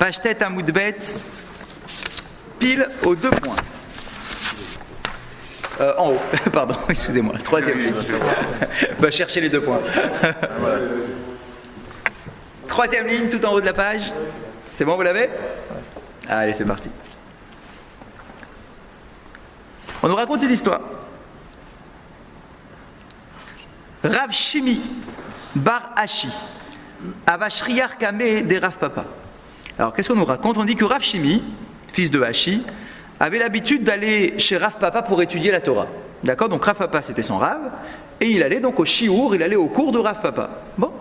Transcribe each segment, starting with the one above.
Page tête à Moudbet, pile aux 2 points. En haut, pardon, excusez-moi, 3e ligne. Va chercher les 2 points. 3e ligne, tout en haut de la page. C'est bon, vous l'avez? Allez, c'est parti. On nous raconte une histoire. Rav Shimi Bar Hashi, Avashriyar Kame des Rav Papa. Alors, qu'est-ce qu'on nous raconte? On dit que Rav Shimi, fils de Hashi, avait l'habitude d'aller chez Rav Papa pour étudier la Torah. D'accord? Donc Rav Papa, c'était son Rav, et il allait donc au shiur, il allait au cours de Rav Papa. Bon.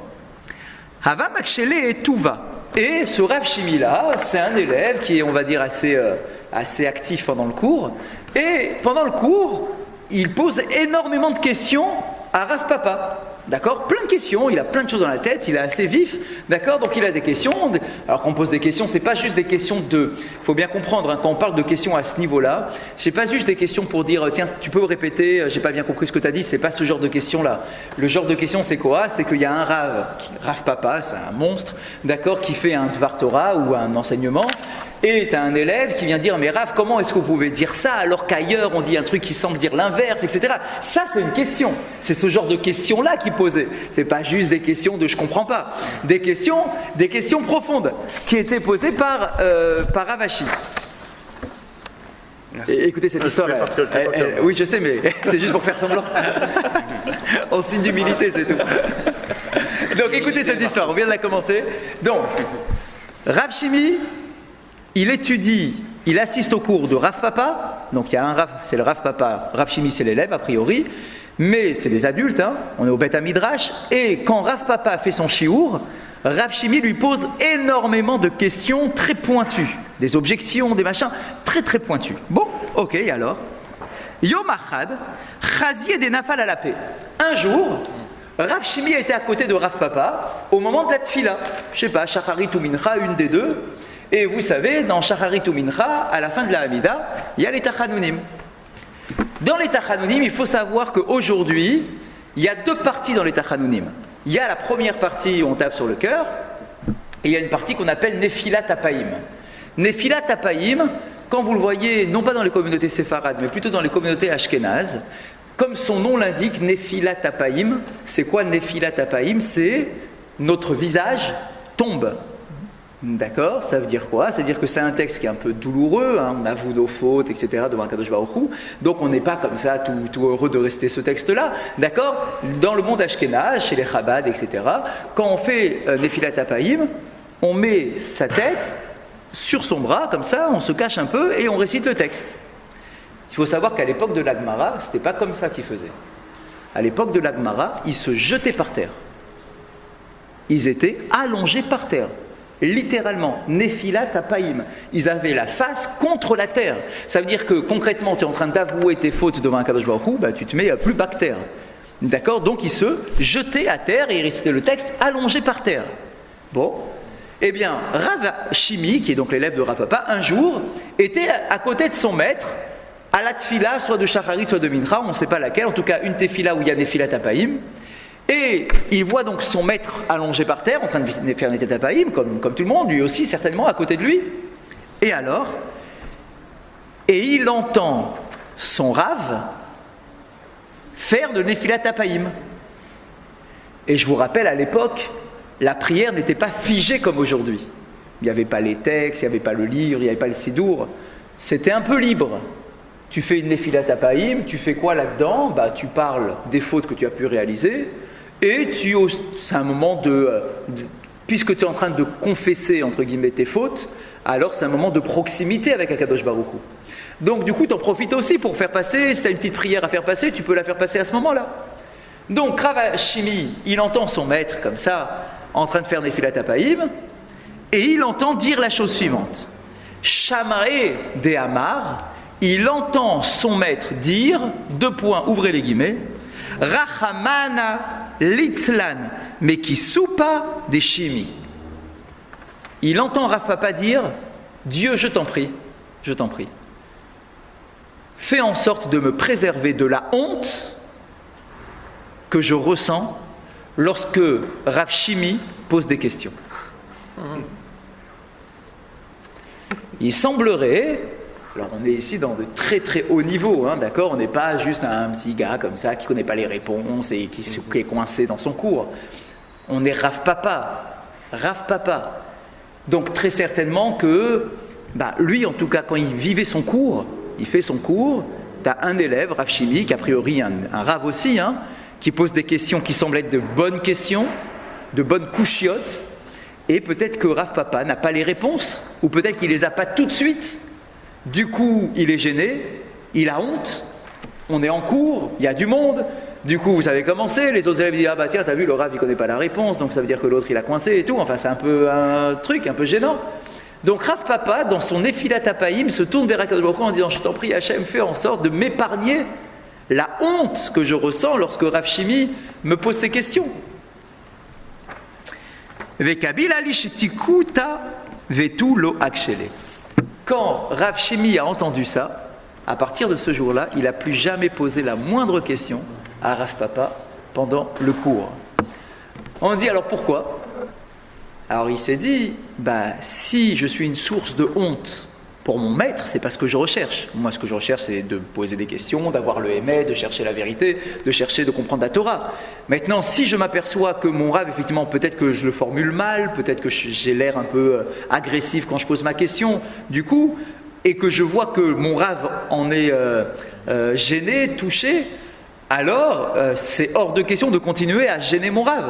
Hava Makshele et Touva. Et ce Rav Shimi là, c'est un élève qui est, on va dire, assez actif pendant le cours. Et pendant le cours, il pose énormément de questions à Rav Papa. D'accord? Plein de questions, il a plein de choses dans la tête, il est assez vif, d'accord? Donc il a des questions, alors qu'on pose des questions, c'est pas juste des questions de... Il faut bien comprendre, hein, quand on parle de questions à ce niveau-là, c'est pas juste des questions pour dire, tiens, tu peux répéter, j'ai pas bien compris ce que tu as dit, c'est pas ce genre de questions-là. Le genre de questions, c'est quoi? C'est qu'il y a un Rav Papa, c'est un monstre, d'accord, qui fait un Dvar Torah ou un enseignement, et tu as un élève qui vient dire, mais Rav, comment est-ce que vous pouvez dire ça alors qu'ailleurs on dit un truc qui semble dire l'inverse, etc. Ça, c'est une question. C'est ce genre de questions-là qui posait. C'est pas juste des questions de je comprends pas. Des questions profondes qui étaient posées par Rav Hashi. Écoutez cette histoire. Oui, je sais, mais c'est juste pour faire semblant. En signe d'humilité, c'est tout. Donc, écoutez cette histoire. On vient de la commencer. Donc, Rav Shimi, il étudie, il assiste au cours de Rav Papa. Donc, il y a un Rav, c'est le Rav Papa. Rav Shimi, c'est l'élève, a priori. Mais c'est des adultes, hein. On est au Beth Midrash. Et quand Rav Papa fait son shiur, Rav Shimi lui pose énormément de questions très pointues. Des objections, des machins très très pointus. Bon, ok, alors. Yom Achad, Chazié des Nafal à la paix. Un jour, Rav Shimi était à côté de Rav Papa au moment de la tfila. Je sais pas, Shacharit ou Mincha, une des deux. Et vous savez, dans Shacharit ou Mincha, à la fin de la Hamida, il y a les Tachanunim. Dans les Tachanunim, il faut savoir qu'aujourd'hui, il y a 2 parties dans les Tachanunim. Il y a la première partie où on tape sur le cœur, et il y a une partie qu'on appelle Nefilat Apaim. Nefilat Apaim, quand vous le voyez, non pas dans les communautés séfarades, mais plutôt dans les communautés ashkénazes, comme son nom l'indique, Nefilat Apaim, c'est quoi Nefilat Apaim? C'est notre visage tombe. D'accord? Ça veut dire quoi? Ça veut dire que c'est un texte qui est un peu douloureux, hein, on avoue nos fautes, etc. devant Kadosh Baruch Hu. Donc on n'est pas comme ça tout heureux de réciter ce texte-là. D'accord? Dans le monde ashkénaze, chez les Chabad, etc., quand on fait Nefilat Apaim, on met sa tête sur son bras, comme ça, on se cache un peu et on récite le texte. Il faut savoir qu'à l'époque de l'Agmara, c'était pas comme ça qu'ils faisaient. À l'époque de l'Agmara, ils se jetaient par terre. Ils étaient allongés par terre. Littéralement, Nefilat Apaim. Ils avaient la face contre la terre. Ça veut dire que concrètement, tu es en train d'avouer tes fautes devant un Kadosh Baruch Hu, tu te mets plus bas que terre. D'accord? Donc ils se jetaient à terre et ils récitaient le texte allongé par terre. Bon. Eh bien, Rav Shimi, qui est donc l'élève de Rav Papa, un jour, était à côté de son maître, à la tefila, soit de Shacharit, soit de Mincha, on ne sait pas laquelle, en tout cas une tefila où il y a Nefilat Apaim. Et il voit donc son maître allongé par terre, en train de faire Nefilat Apaim, comme tout le monde, lui aussi certainement, à côté de lui. Et alors, il entend son Rav faire de Nefilat Apaim. Et je vous rappelle, à l'époque, la prière n'était pas figée comme aujourd'hui. Il n'y avait pas les textes, il n'y avait pas le livre, il n'y avait pas le sidour. C'était un peu libre. Tu fais une Nefilat Apaim, tu fais quoi là-dedans? Tu parles des fautes que tu as pu réaliser. Et c'est un moment puisque tu es en train de confesser, entre guillemets, tes fautes, alors c'est un moment de proximité avec Akadosh Baruch Hu. Donc du coup, tu en profites aussi pour faire passer, si tu as une petite prière à faire passer, tu peux la faire passer à ce moment-là. Donc Rav Shimi, il entend son maître comme ça, en train de faire Nefilat Apaim, et il entend dire la chose suivante. Shamae de Amar, il entend son maître dire, ouvrez les guillemets, Rachamana Litzlan, mais qui soupa des chimis. Il entend Rav Papa dire, Dieu, je t'en prie, fais en sorte de me préserver de la honte que je ressens lorsque Rav Shimi pose des questions. il semblerait, alors on est ici dans de très très hauts niveaux, hein, d'accord, on n'est pas juste un petit gars comme ça qui ne connaît pas les réponses et qui est coincé dans son cours. On est Rav Papa. Donc très certainement que, lui en tout cas, quand il vivait son cours, il fait son cours, tu as un élève, Rav Shimi, qui a priori un Rav aussi, hein, qui pose des questions qui semblent être de bonnes questions, de bonnes couchiottes, et peut-être que Rav Papa n'a pas les réponses, ou peut-être qu'il ne les a pas tout de suite. Du coup, il est gêné, il a honte, on est en cours, il y a du monde, du coup, vous savez comment c'est, les autres élèves disent « Ah bah tiens, t'as vu, le Rav, il connaît pas la réponse, donc ça veut dire que l'autre, il a coincé et tout. » Enfin, c'est un peu un truc un peu gênant. Donc Rav Papa, dans son Nefilat Apayim, se tourne vers Akadosh Baruch Hu en disant « Je t'en prie, Hachem, fais en sorte de m'épargner la honte que je ressens lorsque Rav Shimi me pose ces questions. » Quand Rav Shimi a entendu ça, à partir de ce jour-là, il n'a plus jamais posé la moindre question à Rav Papa pendant le cours. On dit alors pourquoi ? Alors il s'est dit, si je suis une source de honte pour mon maître, c'est pas ce que je recherche. Moi, ce que je recherche, c'est de poser des questions, d'avoir le émet, de chercher la vérité, de chercher de comprendre la Torah. Maintenant, si je m'aperçois que mon Rav, effectivement, peut-être que je le formule mal, peut-être que j'ai l'air un peu agressif quand je pose ma question, du coup, et que je vois que mon Rav en est gêné, touché, alors c'est hors de question de continuer à gêner mon Rav.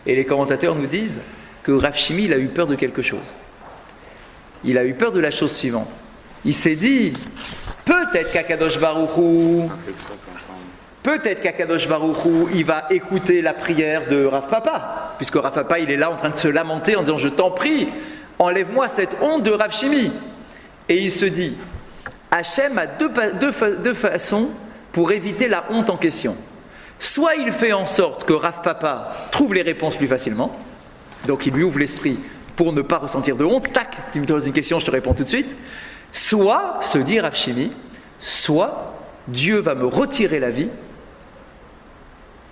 Et les commentateurs nous disent que Rav Shimi, il a eu peur de quelque chose. Il a eu peur de la chose suivante. Il s'est dit, peut-être qu'Akadosh Baruch Hu, il va écouter la prière de Rav Papa, puisque Rav Papa, il est là en train de se lamenter en disant, je t'en prie, enlève-moi cette honte de Rav Shimi. Et il se dit, Hachem a deux façons pour éviter la honte en question. Soit il fait en sorte que Rav Papa trouve les réponses plus facilement, donc il lui ouvre l'esprit pour ne pas ressentir de honte, tac, tu me poses une question, je te réponds tout de suite. Soit, se dit Rav Shimi, soit Dieu va me retirer la vie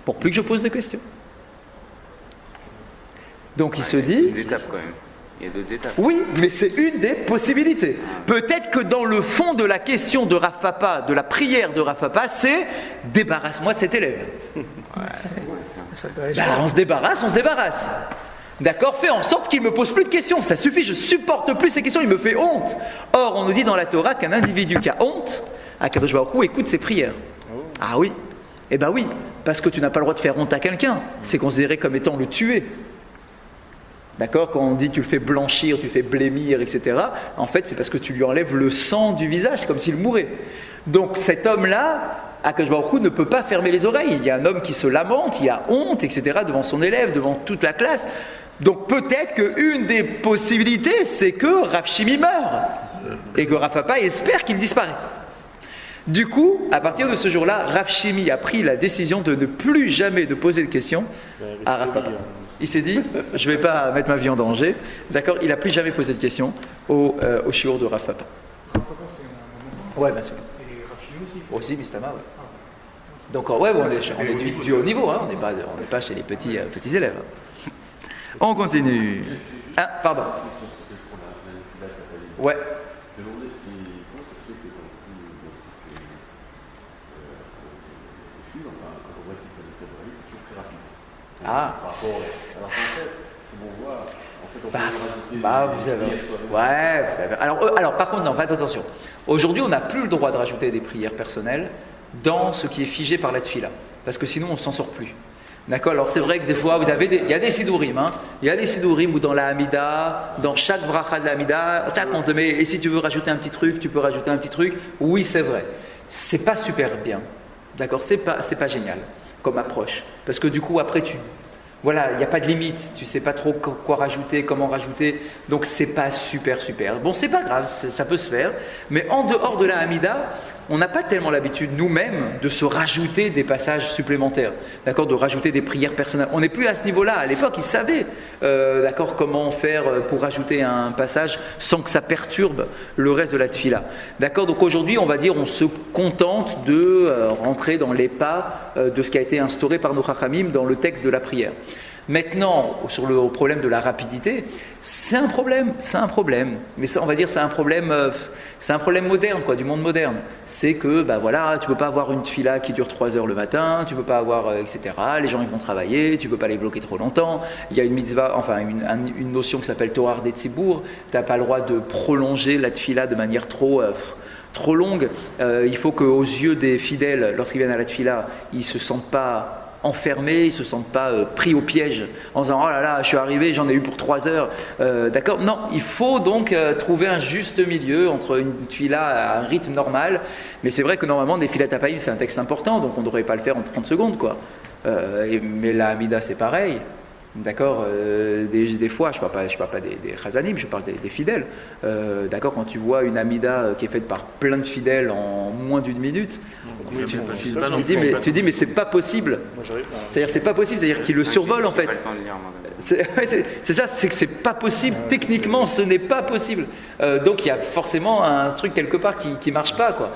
pour plus que je pose de questions. Donc il se dit... Des étapes quand même. Il y a d'autres étapes. Oui, mais c'est une des possibilités. Peut-être que dans le fond de la question de Rav Papa, de la prière de Rav Papa, c'est « débarrasse-moi de cet élève ». On se débarrasse. D'accord, fais en sorte qu'il ne me pose plus de questions. Ça suffit, je ne supporte plus ces questions, il me fait honte. Or, on nous dit dans la Torah qu'un individu qui a honte, Akadosh Baruch Hu écoute ses prières. Ah oui, eh bien oui, parce que tu n'as pas le droit de faire honte à quelqu'un. C'est considéré comme étant le tuer. D'accord, quand on dit tu le fais blanchir, tu le fais blêmir, etc., en fait, c'est parce que tu lui enlèves le sang du visage, comme s'il mourait. Donc cet homme-là, Akadosh Baruch Hu ne peut pas fermer les oreilles. Il y a un homme qui se lamente, il a honte, etc., devant son élève, devant toute la classe. Donc peut-être qu'une des possibilités, c'est que Rav Shimi meure et que Rav Papa espère qu'il disparaisse. Du coup, à partir de ce jour-là, Rav Shimi a pris la décision de ne plus jamais de poser de questions à Rav Papa. Il s'est dit, je ne vais pas mettre ma vie en danger. D'accord, il n'a plus jamais posé de questions au shiur de Rav Papa. Ouais, bien sûr. Et Rav Shimi aussi, Mistama, ouais. Donc, ouais, on est du haut niveau, hein. On n'est pas chez les petits élèves. On continue. Ah, pardon. Ouais. Ah. Vous avez. Ouais, vous avez. Alors, par contre, non, faites attention. Aujourd'hui, on n'a plus le droit de rajouter des prières personnelles dans ce qui est figé par la tfila, parce que sinon, on ne s'en sort plus. D'accord. Alors, c'est vrai que des fois, il y a des sidourim, hein. Il y a des sidourim où dans la Hamida, dans chaque bracha de la Hamida, on te met. Et si tu veux rajouter un petit truc, tu peux rajouter un petit truc. Oui, c'est vrai. C'est pas super bien. D'accord. C'est pas génial comme approche, parce que du coup, après, il n'y a pas de limite, tu sais pas trop quoi rajouter, comment rajouter, donc c'est pas super. Bon, c'est pas grave, ça peut se faire, mais en dehors de la Hamida, on n'a pas tellement l'habitude nous-mêmes de se rajouter des passages supplémentaires, d'accord, de rajouter des prières personnelles. On n'est plus à ce niveau-là. À l'époque, ils savaient, d'accord, comment faire pour rajouter un passage sans que ça perturbe le reste de la tfila. D'accord, donc aujourd'hui, on va dire, on se contente de rentrer dans les pas de ce qui a été instauré par nos chachamim dans le texte de la prière. Maintenant, sur le problème de la rapidité, c'est un problème. Mais ça, on va dire, c'est un problème moderne, quoi, du monde moderne. C'est que, tu peux pas avoir une tfila qui dure 3 heures le matin, tu peux pas avoir, etc. Les gens, ils vont travailler, tu peux pas les bloquer trop longtemps. Il y a une mitzvah, enfin, une notion qui s'appelle Torah des Tzibour. T'as pas le droit de prolonger la tfila de manière trop longue. Il faut qu'aux yeux des fidèles, lorsqu'ils viennent à la tfila, ils se sentent pas enfermés, ils ne se sentent pas pris au piège en disant « Oh là là, je suis arrivé, j'en ai eu pour 3 heures. » D'accord ? Non, il faut donc trouver un juste milieu entre une tfila à un rythme normal. Mais c'est vrai que normalement, des filat tapaïm, c'est un texte important, donc on ne devrait pas le faire en 30 secondes, quoi. Mais la Hamida, c'est pareil. D'accord, des fois, je parle pas des chazanim, je parle des fidèles. D'accord, quand tu vois une amida qui est faite par plein de fidèles en moins d'une minute, tu dis mais c'est pas possible. C'est-à-dire c'est pas possible, c'est-à-dire qu'ils le survolent en fait. C'est ça, c'est que c'est pas possible. Techniquement, ce n'est pas possible. Donc il y a forcément un truc quelque part qui marche pas, quoi.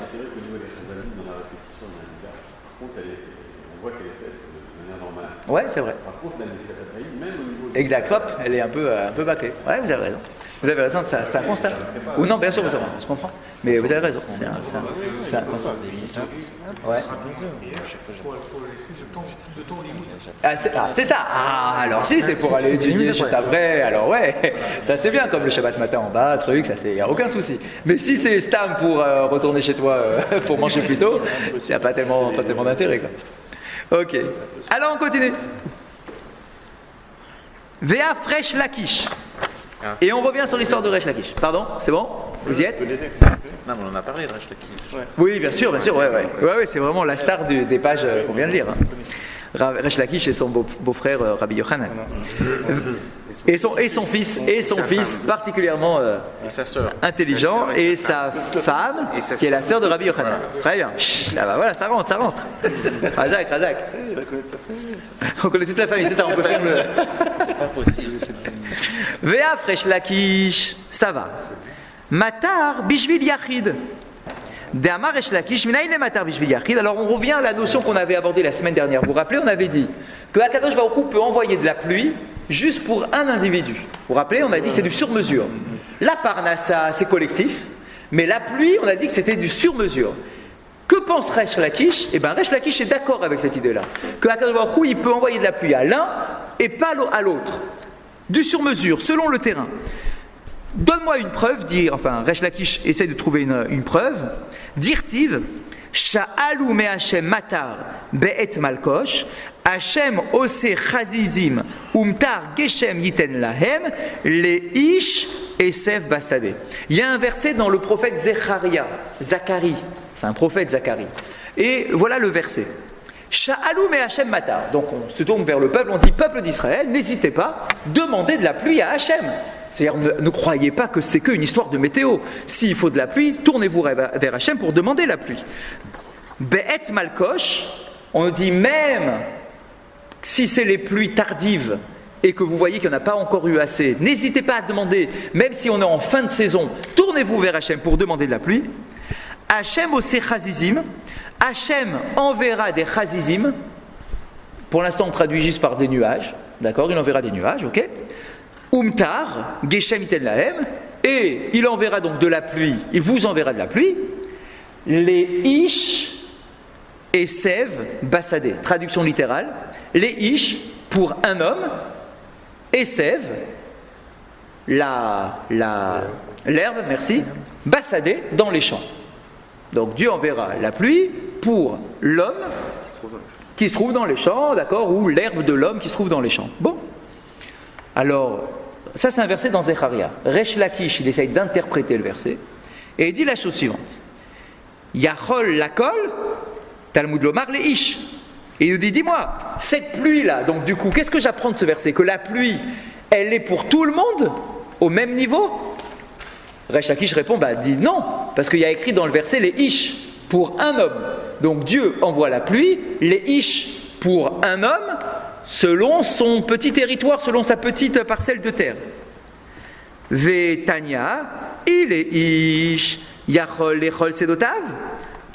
Ouais, c'est vrai. Par contre, la même au niveau exact, hop, elle est un peu bâclée. Ouais, vous avez raison. Vous avez raison, c'est un constat. Ou non, bien sûr, je comprends. Mais vous avez raison, c'est un constat. Ouais. C'est ça. Ah, alors si c'est pour aller étudier juste après, alors ouais, ça c'est bien comme le Shabbat matin en bas, truc, ça c'est, y a aucun souci. Mais si c'est stam pour retourner chez toi pour manger plus tôt, il n'y a pas tellement d'intérêt, quoi. Ok. Alors on continue. Vea Fresh Lakish. Et on revient sur l'histoire de Resh Lakish. Pardon, c'est bon ? Vous y êtes ? Non, mais on en a parlé de Resh Lakish. Ouais. Oui, bien sûr, ouais, c'est vraiment la star des pages qu'on vient de lire. Resh Lakish et son beau-frère Rabbi Yochanan. Et son fils particulièrement intelligent, et sa femme qui est la sœur de Rabbi Yochanan. Très bien. Ah voilà, ça rentre. Razak. On connaît toute la famille, c'est ça, on peut faire le. Pas possible. Vea Fresh Lakish, ça va. Matar Bishvil Yachid. Alors on revient à la notion qu'on avait abordée la semaine dernière. Vous vous rappelez, on avait dit que Akadosh Baruch Hu peut envoyer de la pluie juste pour un individu. Vous vous rappelez, on a dit que c'est du sur-mesure. La parnassa, c'est collectif, mais la pluie, on a dit que c'était du sur-mesure. Que pense Resh Lakish ? Eh bien, Resh Lakish est d'accord avec cette idée-là. Que Akadosh Baruch Hu, il peut envoyer de la pluie à l'un et pas à l'autre. Du sur-mesure, selon le terrain. Donne-moi une preuve, Resh Lakish essaie de trouver une preuve. Dirtiv, Sha'alu me Hashem matar be'et malkosh, Hashem ose chazizim, umtar geshem yiten lahem, le ish esef basade. Il y a un verset dans le prophète Zacharie, c'est un prophète Zacharie. Et voilà le verset. Sha'alu me Hashem matar. Donc on se tourne vers le peuple, on dit peuple d'Israël, n'hésitez pas, demandez de la pluie à Hashem. C'est-à-dire, ne croyez pas que c'est qu'une histoire de météo. S'il faut de la pluie, tournez-vous vers Hachem pour demander la pluie. Be'et malkosh, on dit même si c'est les pluies tardives et que vous voyez qu'il n'y en a pas encore eu assez, n'hésitez pas à demander, même si on est en fin de saison, tournez-vous vers Hachem pour demander de la pluie. Hachem osé chazizim, Hachem enverra des chazizim. Pour l'instant, on traduit juste par des nuages. D'accord ? Il enverra des nuages, ok ? Umtar, Geshem iten lahem, et il enverra donc de la pluie, il vous enverra de la pluie, les ish et sev bassadé. Traduction littérale, les ish pour un homme, et sev, l'herbe, merci, bassadé dans les champs. Donc Dieu enverra la pluie pour l'homme qui se trouve dans les champs, d'accord, ou l'herbe de l'homme qui se trouve dans les champs. Bon. Alors, ça c'est un verset dans Zecharia. Resh Lakish, il essaye d'interpréter le verset, et il dit la chose suivante. Yachol lakol, Talmud lomar le ish. Et il nous dit, dis-moi, cette pluie-là, donc du coup, qu'est-ce que j'apprends de ce verset ? Que la pluie, elle est pour tout le monde, au même niveau ? Resh Lakish répond, dit non, parce qu'il y a écrit dans le verset les ish, pour un homme. Donc Dieu envoie la pluie, les ish pour un homme, selon son petit territoire, selon sa petite parcelle de terre. Vetania, il est ish, yachol lechol sedotav,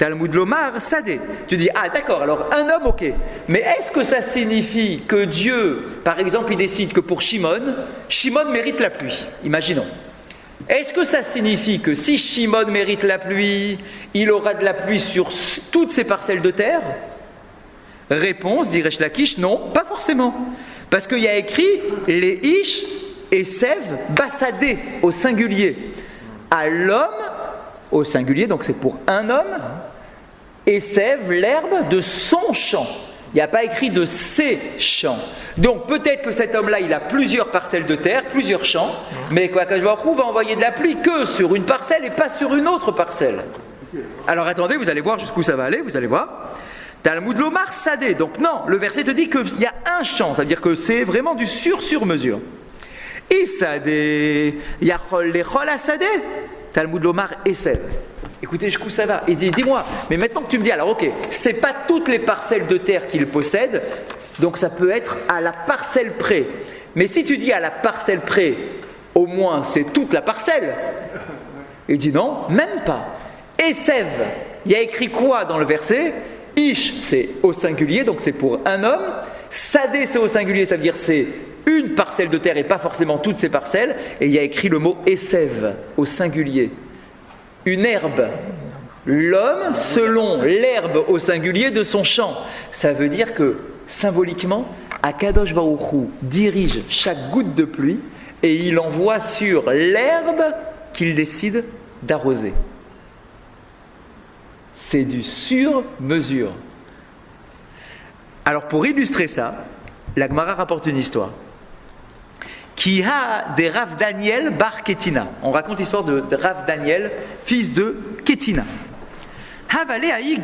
Talmud Lomar, Sadé. Tu dis, ah d'accord, alors un homme, ok. Mais est-ce que ça signifie que Dieu, par exemple, il décide que pour Shimon mérite la pluie? Imaginons. Est-ce que ça signifie que si Shimon mérite la pluie, il aura de la pluie sur toutes ses parcelles de terre? Réponse, dit Resh Lakish, non, pas forcément. Parce qu'il y a écrit les Ish et Sev Bassadé au singulier. À l'homme, au singulier, donc c'est pour un homme, et sève l'herbe de son champ. Il n'y a pas écrit de ses champs. Donc peut-être que cet homme-là, il a plusieurs parcelles de terre, plusieurs champs, mais Akadosh Baruch Hu va envoyer de la pluie que sur une parcelle et pas sur une autre parcelle. Alors attendez, vous allez voir jusqu'où ça va aller, vous allez voir. Talmud Lomar Sadé. Donc non, le verset te dit qu'il y a un champ, ça veut dire que c'est vraiment du sur-mesure. Et Sadé, Yachol Lechol Asadé. Talmud Lomar Esev. Écoutez, jusqu'où ça va? Il dit, dis-moi, mais maintenant que tu me dis, alors ok, c'est pas toutes les parcelles de terre qu'il possède, donc ça peut être à la parcelle près. Mais si tu dis à la parcelle près, au moins c'est toute la parcelle. Il dit non, même pas. Esev, il y a écrit quoi dans le verset? Ish, c'est au singulier, donc c'est pour un homme. Sadé, c'est au singulier, ça veut dire c'est une parcelle de terre et pas forcément toutes ces parcelles. Et il y a écrit le mot Esev au singulier. Une herbe. L'homme selon l'herbe au singulier de son champ. Ça veut dire que symboliquement, Akadosh Baruch Hu dirige chaque goutte de pluie et il envoie sur l'herbe qu'il décide d'arroser. C'est du sur-mesure. Alors pour illustrer ça, la Gemara rapporte une histoire. Qui a des Rav Daniel bar Ketina. On raconte l'histoire de Rav Daniel, fils de Ketina. Havale Aï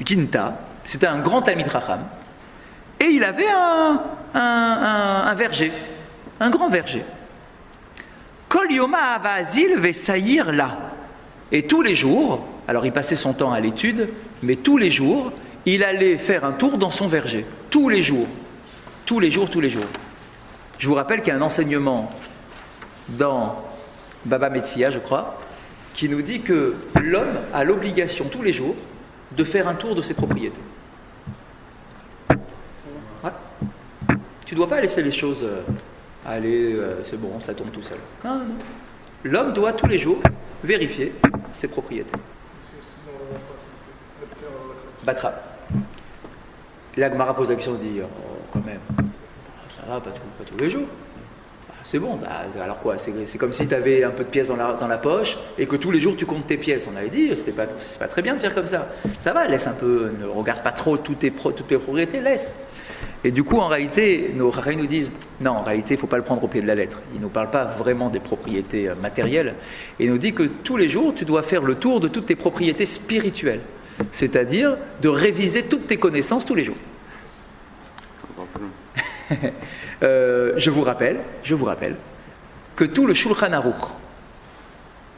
Ginta, c'était un grand Talmid Chacham, et il avait un verger, un grand verger. Kol Yoma Avazil Vesaïr là. Et tous les jours, alors il passait son temps à l'étude, mais tous les jours, il allait faire un tour dans son verger. Tous les jours. Tous les jours. Je vous rappelle qu'il y a un enseignement dans Baba Metzia, je crois, qui nous dit que l'homme a l'obligation tous les jours de faire un tour de ses propriétés. Ouais. Tu ne dois pas laisser les choses aller, c'est bon, ça tombe tout seul. Non. L'homme doit tous les jours vérifier ses propriétés. Batra. La Gemara pose la question, dit, quand même. Ça va, pas tous les jours. C'est bon, alors quoi? C'est comme si tu avais un peu de pièces dans la poche et que tous les jours tu comptes tes pièces. On avait dit, c'est pas très bien de faire comme ça. Ça va, laisse un peu, ne regarde pas trop toutes tes propriétés, laisse. Et du coup, en réalité, nos rabbins nous disent, non, en réalité, il ne faut pas le prendre au pied de la lettre. Ils ne nous parlent pas vraiment des propriétés matérielles. Et il nous dit que tous les jours, tu dois faire le tour de toutes tes propriétés spirituelles. C'est-à-dire de réviser toutes tes connaissances tous les jours. Je vous rappelle que tout le Shulchan Aruch,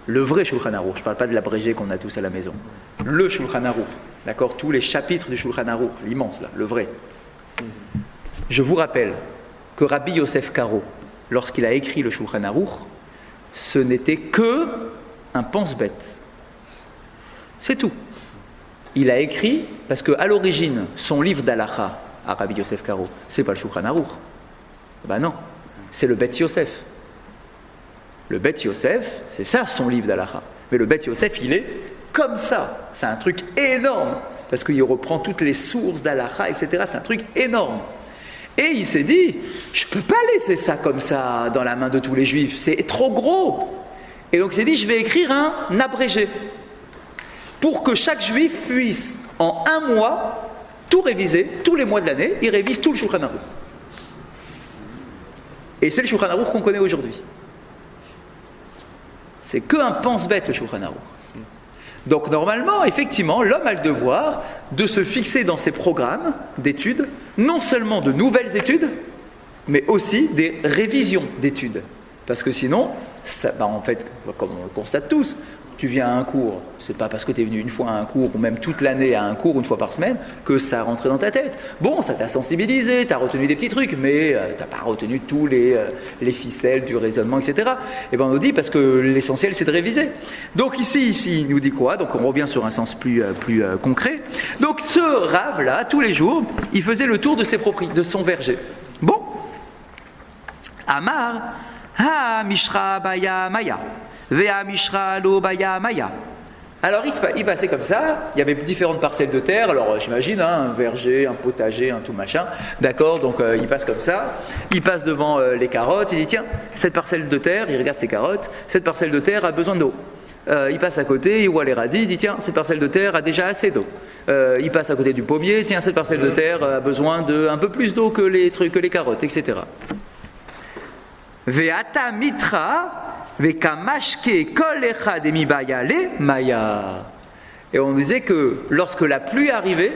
le vrai Shulchan Aruch, je ne parle pas de l'abrégé qu'on a tous à la maison, le Shulchan Aruch, d'accord, tous les chapitres du Shulchan Aruch, l'immense là, le vrai. Je vous rappelle que Rabbi Yosef Karo, lorsqu'il a écrit le Shulchan Aruch, ce n'était que un pense-bête. C'est tout. Il a écrit, parce qu'à l'origine, son livre d'Alacha, à Rabbi Yosef Karo, c'est pas le Shulchan Aruch. Ben non, c'est le Bet Yosef. Le Bet Yosef, c'est ça son livre d'Alacha. Mais le Bet Yosef, il est comme ça. C'est un truc énorme, parce qu'il reprend toutes les sources d'Alacha, etc. C'est un truc énorme. Et il s'est dit, je ne peux pas laisser ça comme ça dans la main de tous les juifs, c'est trop gros. Et donc il s'est dit, je vais écrire un abrégé, pour que chaque juif puisse, en un mois, tout réviser, tous les mois de l'année, il révise tout le Shulchan Aruch. Et c'est le Shulchan Aruch qu'on connaît aujourd'hui. C'est qu'un pense-bête, le Shulchan Aruch. Donc normalement, effectivement, l'homme a le devoir de se fixer dans ses programmes d'études, non seulement de nouvelles études, mais aussi des révisions d'études. Parce que sinon, ça, en fait, comme on le constate tous, tu viens à un cours, c'est pas parce que tu es venu une fois à un cours ou même toute l'année à un cours, une fois par semaine, que ça a rentré dans ta tête. Bon, ça t'a sensibilisé, tu as retenu des petits trucs, mais tu n'as pas retenu tous les ficelles du raisonnement, etc. Et bien on nous dit parce que l'essentiel c'est de réviser. Donc ici il nous dit quoi? Donc on revient sur un sens plus concret. Donc ce Rav là, tous les jours, il faisait le tour de son verger. Bon, Amar, ha mishra baya maya, vea mishra lo baya maya. Alors il passait comme ça, il y avait différentes parcelles de terre, alors j'imagine, un verger, un potager, un tout machin, d'accord, donc il passe comme ça, il passe devant les carottes, il dit tiens, cette parcelle de terre, il regarde ses carottes, cette parcelle de terre a besoin d'eau. Il passe à côté, il voit les radis, il dit tiens, cette parcelle de terre a déjà assez d'eau. Il passe à côté du pommier, tiens, cette parcelle de terre a besoin d'un peu plus d'eau que les carottes, etc. Ve'ata mitra ve'kamashke kol echad emibaya le maya. Et on disait que lorsque la pluie arrivait,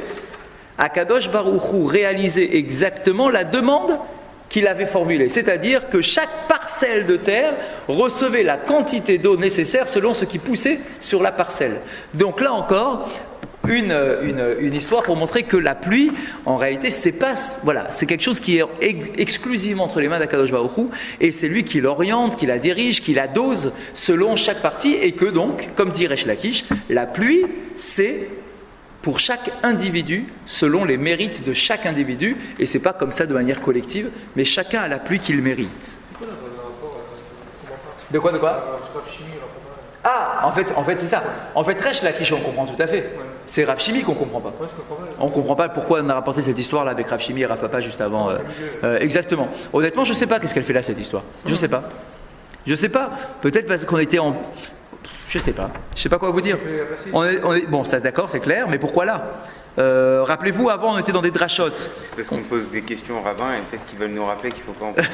Akadosh Baruch Hu réalisait exactement la demande qu'il avait formulée. C'est-à-dire que chaque parcelle de terre recevait la quantité d'eau nécessaire selon ce qui poussait sur la parcelle. Donc là encore, une histoire pour montrer que la pluie, en réalité, c'est quelque chose qui est exclusivement entre les mains d'Akadosh Baruch Hu, et c'est lui qui l'oriente, qui la dirige, qui la dose selon chaque partie, et que donc, comme dit Resh Lakish, la pluie, c'est pour chaque individu, selon les mérites de chaque individu, et c'est pas comme ça de manière collective, mais chacun a la pluie qu'il mérite. De quoi Ah, en fait c'est ça. En fait, Resh Lakish, on comprend tout à fait. C'est Rav Shimi qu'on comprend pas. On comprend pas pourquoi on a rapporté cette histoire-là avec Rav Shimi et Rav Papa juste avant. Exactement. Honnêtement, je sais pas qu'est-ce qu'elle fait là, cette histoire. Je sais pas. Peut-être parce qu'on était en... Je sais pas quoi vous dire. Bon, ça d'accord, c'est clair, mais pourquoi là? Rappelez-vous, avant on était dans des drachotes. C'est parce qu'on pose des questions au rabbin et peut-être qu'ils veulent nous rappeler qu'il ne faut pas en poser.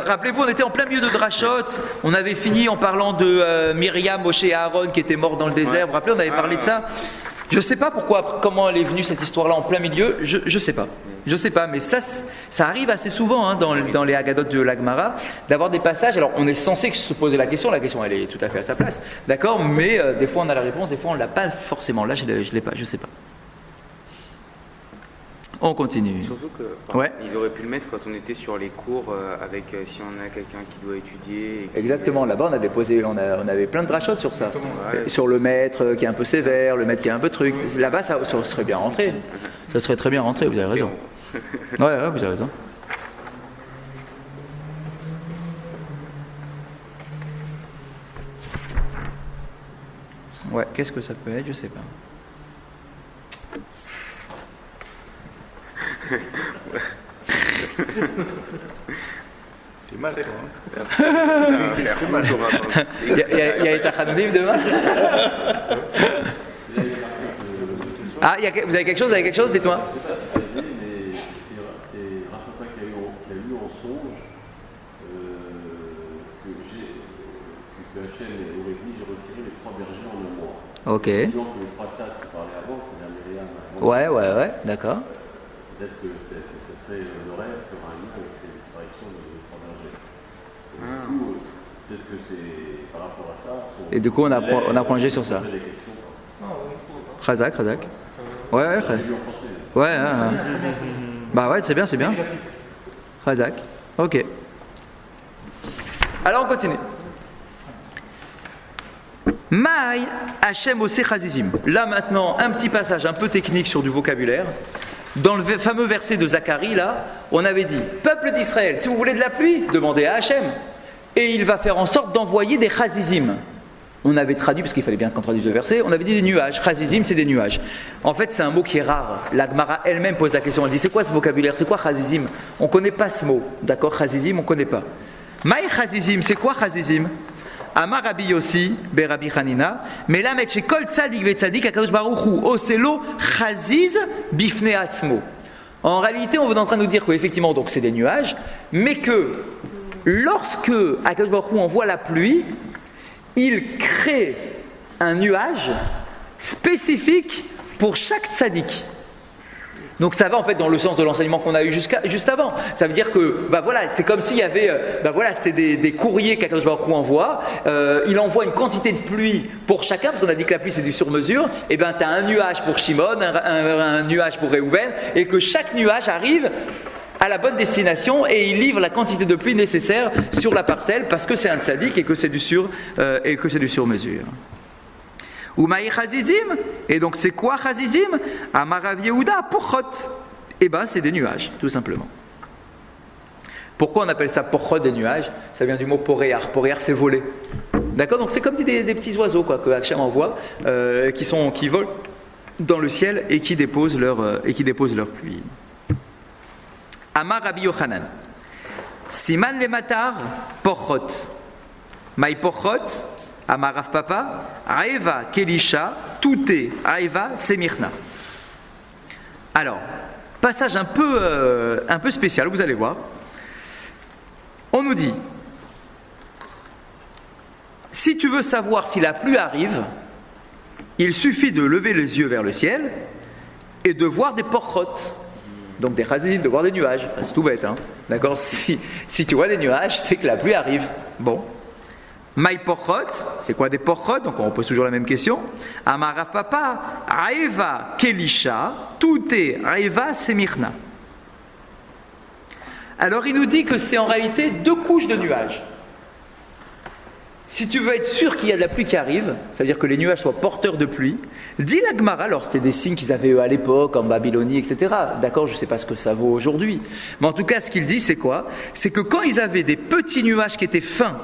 Rappelez-vous, on était en plein milieu de drachotes. On avait fini en parlant de Myriam, Moshe et Aaron qui étaient morts dans le désert. Ouais. Vous vous rappelez, on avait parlé de ça. Je sais pas comment elle est venue cette histoire-là en plein milieu. Je sais pas, mais ça arrive assez souvent dans les Haggadot de l'Agmara d'avoir des passages. Alors on est censé se poser la question elle est tout à fait à sa place, d'accord. Mais des fois on a la réponse, des fois on l'a pas forcément. Là je l'ai pas, je sais pas. On continue. Surtout que ils auraient pu le mettre quand on était sur les cours avec si on a quelqu'un qui doit étudier. Exactement, là-bas on avait plein de drachotes sur ça. Ouais. Sur le maître qui est un peu sévère, le maître qui est un peu truc. Là-bas ça serait bien rentré. Ça serait très bien rentré, vous avez raison. Ouais, vous avez raison. Ouais, qu'est-ce que ça peut être, je sais pas. C'est mal, quoi. Il y a les Tachanonim demain. Ah, vous avez quelque chose, dites-moi. C'est Raphaël qui a eu en songe que Hachem aurait dit j'ai retiré les 3 bergers en un mois. Ok. Donc les 3 sages qu'on parlait avant, c'est-à-dire Myriam. Ouais, d'accord. Peut-être que ça serait le rêve que Rahim avec ses disparitions de 3 bergers. Du coup, peut-être que c'est par rapport à ça. Et du coup, on a prolongé sur ça. Khazak. Ouais. Bah ouais, c'est bien. Khazak. Ok. Alors on continue. Maï Hachem Ose Chazizim. Là maintenant, un petit passage un peu technique sur du vocabulaire. Dans le fameux verset de Zacharie, là, on avait dit peuple d'Israël, si vous voulez de la pluie, demandez à Hachem. Et il va faire en sorte d'envoyer des chazizim. On avait traduit, parce qu'il fallait bien qu'on traduise le verset, on avait dit des nuages. Chazizim, c'est des nuages. En fait, c'est un mot qui est rare. La Gemara elle-même pose la question. Elle dit c'est quoi ce vocabulaire? C'est quoi chazizim? On ne connaît pas ce mot. D'accord, chazizim, on ne connaît pas. Maï chazizim, c'est quoi chazizim? Amar Rabbi Yossi, Berabi Hanina, mais là, met chez Kol Tzadik ve Tzadik, Akadosh Baruch Hu, Oselo, Chaziz, Bifne Atzmo. En réalité, on est en train de nous dire qu'effectivement, donc c'est des nuages, mais que lorsque Akadosh Baruch Hu envoie la pluie, il crée un nuage spécifique pour chaque tzaddik. Donc ça va en fait dans le sens de l'enseignement qu'on a eu juste avant. Ça veut dire que c'est comme s'il y avait c'est des courriers qu'Akadosh Baruch Hu envoie. Il envoie une quantité de pluie pour chacun, parce qu'on a dit que la pluie c'est du sur-mesure. Et tu as un nuage pour Shimon, un nuage pour Réhouven, et que chaque nuage arrive à la bonne destination et il livre la quantité de pluie nécessaire sur la parcelle parce que c'est un tzaddik et que c'est du sur-mesure. Umaï Chazizim, et donc c'est quoi Chazizim? Amarav Yehuda Pochot. C'est des nuages, tout simplement. Pourquoi on appelle ça Pochot, des nuages? Ça vient du mot Poréar. Poréar, c'est voler. D'accord? Donc c'est comme des petits oiseaux que Hachem envoie, qui volent dans le ciel et qui déposent leur pluie. Amar Rabbi Yochanan. Siman le matar Pochot. Maï Pochot. Amarav Papa, Aeva Kelisha, Touté, Aeva Semirna. Alors, passage un peu spécial, vous allez voir. On nous dit, si tu veux savoir si la pluie arrive, il suffit de lever les yeux vers le ciel et de voir des porchotes, donc des chazim, de voir des nuages. C'est tout bête, hein. D'accord? Si tu vois des nuages, c'est que la pluie arrive. Bon. Maï porchot, c'est quoi des porchot? Donc on pose toujours la même question. Amarav Papa, Aeva Kelisha, Touté, Aeva Semirna. Alors il nous dit que c'est en réalité 2 couches de nuages. Si tu veux être sûr qu'il y a de la pluie qui arrive, ça veut dire que les nuages soient porteurs de pluie, dis la Gemara, alors c'était des signes qu'ils avaient à l'époque, en Babylonie, etc. D'accord, je ne sais pas ce que ça vaut aujourd'hui. Mais en tout cas, ce qu'il dit, c'est quoi? C'est que quand ils avaient des petits nuages qui étaient fins,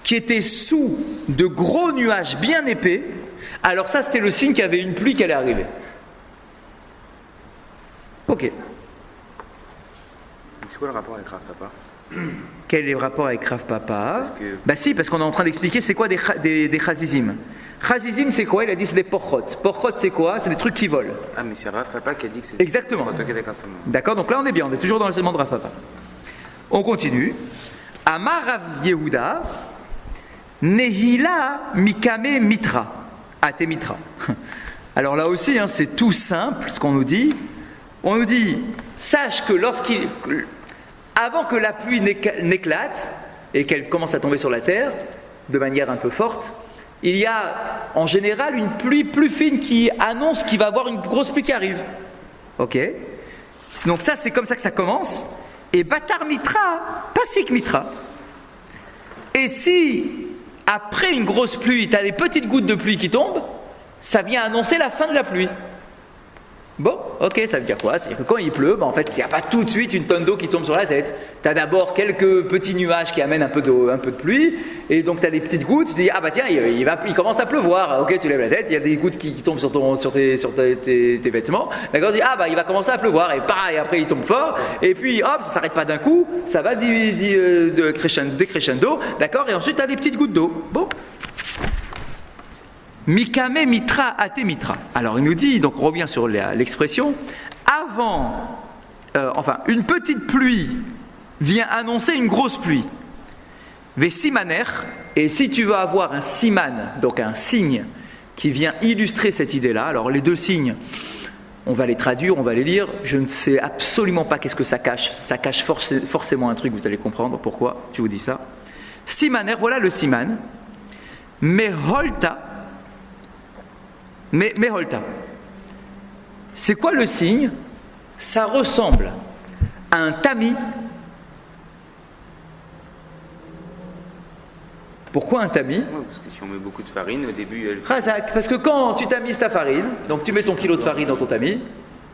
qui étaient sous de gros nuages bien épais, alors ça c'était le signe qu'il y avait une pluie qui allait arriver. Ok. C'est quoi le rapport avec Rav Papa? Quel est le rapport avec Rav Papa? Parce qu'on est en train d'expliquer c'est quoi des chazizim. Chazizim c'est quoi? Il a dit c'est des porchot. Porchot c'est quoi? C'est des trucs qui volent. Ah mais c'est Rav Papa qui a dit que c'est... Exactement. D'accord, donc là on est bien, on est toujours dans l'enseignement de Rav Papa. On continue. Amar Rav Yehuda Nehila Mikame Mitra. Ate Mitra. Alors là aussi, c'est tout simple ce qu'on nous dit. On nous dit, sache que avant que la pluie n'éclate et qu'elle commence à tomber sur la terre de manière un peu forte, il y a en général une pluie plus fine qui annonce qu'il va y avoir une grosse pluie qui arrive. Ok? Donc ça, c'est comme ça que ça commence. Et Batar Mitra, Pasik Mitra. Et si après une grosse pluie, tu as des petites gouttes de pluie qui tombent, ça vient annoncer la fin de la pluie. Bon, ok, ça veut dire quoi? C'est-à-dire que quand il pleut, en fait, il n'y a pas tout de suite une tonne d'eau qui tombe sur la tête. Tu as d'abord quelques petits nuages qui amènent un peu de pluie, et donc tu as des petites gouttes, tu te dis, tiens, il commence à pleuvoir. Ok, tu lèves la tête, il y a des gouttes qui tombent sur tes vêtements. D'accord, tu dis, il va commencer à pleuvoir, et pareil, après il tombe fort, et puis hop, ça ne s'arrête pas d'un coup, ça va décrescendo, d'accord, et ensuite tu as des petites gouttes d'eau. Bon. Mikame mitra ate mitra. Alors il nous dit, donc on revient sur l'expression, une petite pluie vient annoncer une grosse pluie. Ve simaner, et si tu veux avoir un siman, donc un signe qui vient illustrer cette idée-là, alors les 2 signes, on va les traduire, on va les lire, je ne sais absolument pas qu'est-ce que ça cache forcément un truc, vous allez comprendre pourquoi je vous dis ça. Simaner, voilà le siman, meholta. Mais Holta, c'est quoi le signe? Ça ressemble à un tamis. Pourquoi un tamis? Parce que si on met beaucoup de farine, au début... Razak, parce que quand tu tamises ta farine, donc tu mets ton kilo de farine dans ton tamis,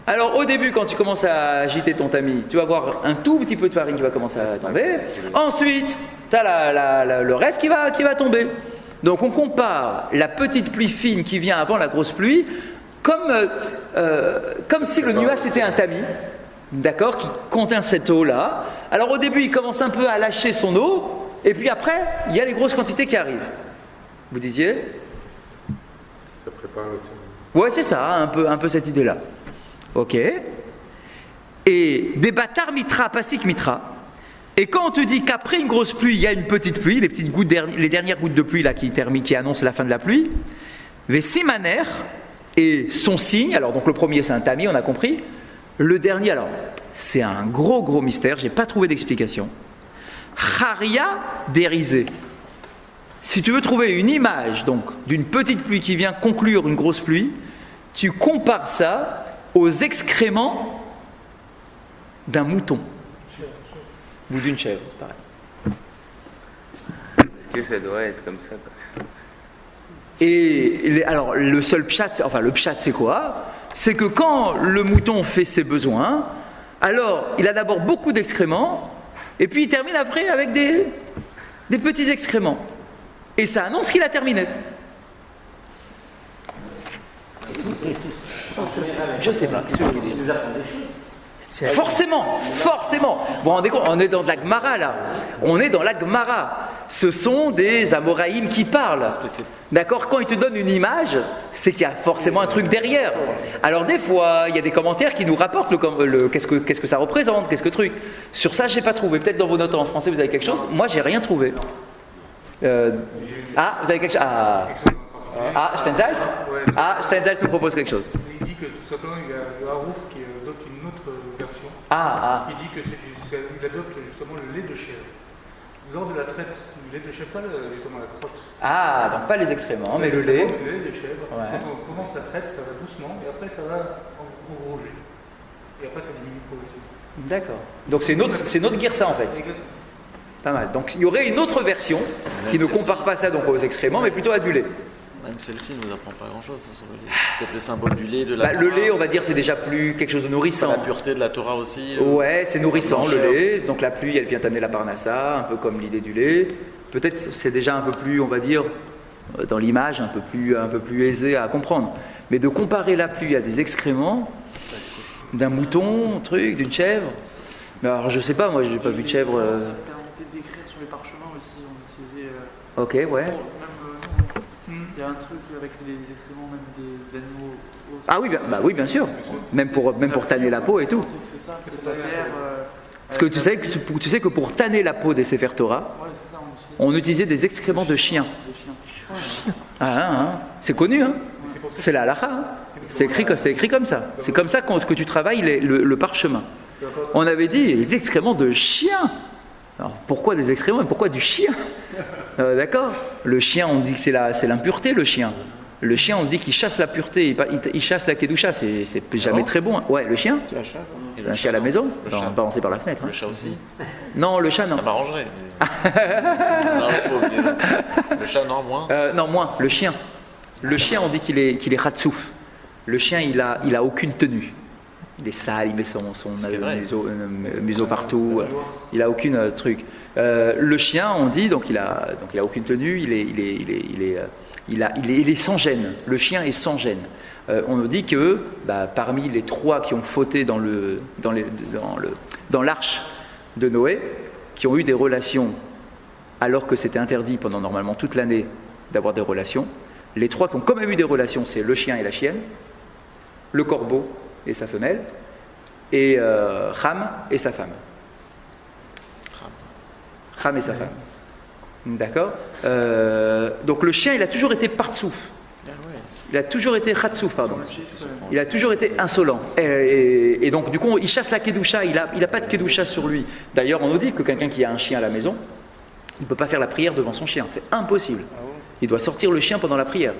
alors au début quand tu commences à agiter ton tamis, tu vas avoir un tout petit peu de farine qui va commencer à tomber. Ensuite, tu as le reste qui va tomber. Donc on compare la petite pluie fine qui vient avant la grosse pluie comme si le nuage était un tamis, d'accord, qui contient cette eau-là. Alors au début il commence un peu à lâcher son eau, et puis après il y a les grosses quantités qui arrivent. Vous disiez? Ça prépare le temps. Ouais, c'est ça, un peu cette idée-là. Ok. Et des bâtards mitra, pasik mitra. Et quand on te dit qu'après une grosse pluie, il y a une petite pluie, les dernières gouttes de pluie là qui annoncent la fin de la pluie, ve simaner, Et son signe, alors donc le premier c'est un tamis, on a compris. Le dernier, alors c'est un gros mystère, j'ai pas trouvé d'explication. Charia dérisé. Si tu veux trouver une image donc d'une petite pluie qui vient conclure une grosse pluie, tu compares ça aux excréments d'un mouton ou d'une chèvre, pareil. Est-ce que ça doit être comme ça, quoi? Et alors le seul pshat, le pshat c'est quoi? C'est que quand le mouton fait ses besoins, alors il a d'abord beaucoup d'excréments, et puis il termine après avec des petits excréments. Et ça annonce qu'il a terminé. Je sais pas. Forcément. Bon, on est dans de la Gemara là. On est dans la Gemara. Ce sont des Amoraïm qui parlent. D'accord? Quand ils te donnent une image, c'est qu'il y a forcément un truc derrière. Alors des fois, il y a des commentaires qui nous rapportent qu'est-ce que ça représente, qu'est-ce que truc. Sur ça, j'ai pas trouvé. Peut-être dans vos notes en français, vous avez quelque chose. Moi, j'ai rien trouvé. Vous avez quelque chose? Stenzhals? Stenzhals nous propose quelque chose. Il dit que tout simplement il y a le Harouf qui adopte une autre version. Il dit qu'il adopte justement le lait de chèvre. Lors de la traite du lait de chèvre, pas justement la crotte. Donc pas les excréments, mais le lait. Le lait de chèvre. Ouais. Quand on commence la traite, ça va doucement et après ça va enroger. Et après ça diminue progressivement. D'accord. Donc c'est notre guersa en fait. Pas mal. Donc il y aurait une autre version qui ne compare pas ça donc aux excréments, mais plutôt à du lait. Même celle-ci ne nous apprend pas grand-chose sur le lait. Peut-être le symbole du lait, de la Torah. Le lait, on va dire, c'est déjà plus quelque chose de nourrissant. La pureté de la Torah aussi. Ouais, c'est nourrissant le lait. Donc la pluie, elle vient t'amener la parnassa, un peu comme l'idée du lait. Peut-être c'est déjà un peu plus, on va dire, dans l'image, un peu plus aisé à comprendre. Mais de comparer la pluie à des excréments, d'un mouton, d'une chèvre. Mais alors je sais pas, moi j'ai pas vu de chèvre. Permettait d'écrire sur les parchemins aussi, on utilisait. Ok, ouais. Il y a un truc avec les excréments même des animaux. Oui, bien sûr. Même pour tanner la peau et tout. C'est ça, c'est la terre. Parce que tu sais que pour tanner la peau des Sefer Torah, on utilisait des excréments de chiens. C'est connu, hein. C'est la halakha, hein. C'est écrit comme ça. C'est comme ça que tu travailles le parchemin. On avait dit les excréments de chiens. Alors pourquoi des excréments et pourquoi du chien? D'accord? Le chien, on dit que c'est l'impureté, le chien. Le chien, on dit qu'il chasse la pureté, il chasse la kedusha, c'est jamais très bon. Ouais, le chien. Un chien à la maison, balancé par la fenêtre. Le chat aussi? Non, le chat non. Ça m'arrangerait. Le chat non, moins? Non, moins, le chien. Le chien, on dit qu'il est ratsouf. Le chien, il a aucune tenue. Il est sale, il met son museau partout, il a aucune truc. Le chien, on dit, donc il a aucune tenue, il est sans gêne. Le chien est sans gêne. On nous dit que parmi les 3 qui ont fauté dans l'arche de Noé, qui ont eu des relations alors que c'était interdit pendant normalement toute l'année d'avoir des relations, les 3 qui ont quand même eu des relations, c'est le chien et la chienne, le corbeau et sa femelle, et Ham et sa femme. Ham et sa femme. D'accord? Donc le chien, il a toujours été partsouf. Il a toujours été khatsouf, pardon. Il a toujours été insolent. Et donc, du coup, il chasse la kedusha, il a pas de kedusha sur lui. D'ailleurs, on nous dit que quelqu'un qui a un chien à la maison, il ne peut pas faire la prière devant son chien. C'est impossible. Il doit sortir le chien pendant la prière.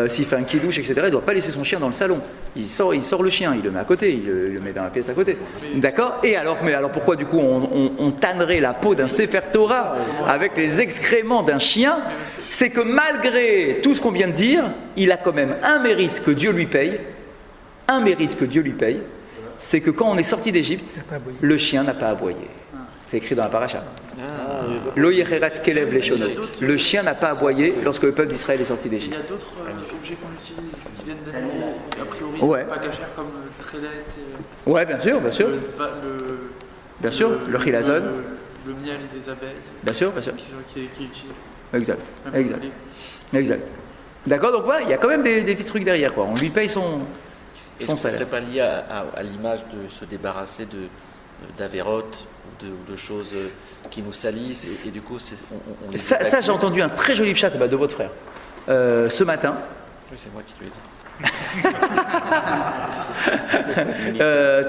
S'il fait un kidouche, etc., il ne doit pas laisser son chien dans le salon. Il sort le chien, il le met à côté, il le met dans la pièce à côté. D'accord? Mais alors pourquoi du coup on tannerait la peau d'un Sefer Torah avec les excréments d'un chien? C'est que malgré tout ce qu'on vient de dire, il a quand même un mérite que Dieu lui paye. Un mérite que Dieu lui paye, c'est que quand on est sorti d'Égypte, le chien n'a pas aboyé. C'est écrit dans la paracha. Lo yecheratz kelev leshonot. Le chien n'a pas aboyé lorsque le peuple d'Israël est sorti d'Égypte. Il y a d'autres objets qu'on utilise qui viennent d'animaux, a priori pas cachers, comme le trélet. Ouais, bien sûr. Bien sûr, le chilazon. Le miel des abeilles. Bien sûr. Qui est utilisé. Exact. D'accord, donc voilà, il y a quand même des petits trucs derrière, quoi. On lui paye son Est-ce que ça ne serait pas lié à l'image de se débarrasser d'avérotes ou de choses qui nous salissent et du coup on les ça j'ai entendu un très joli chat de votre frère ce matin. Oui, c'est moi qui lui ai dit.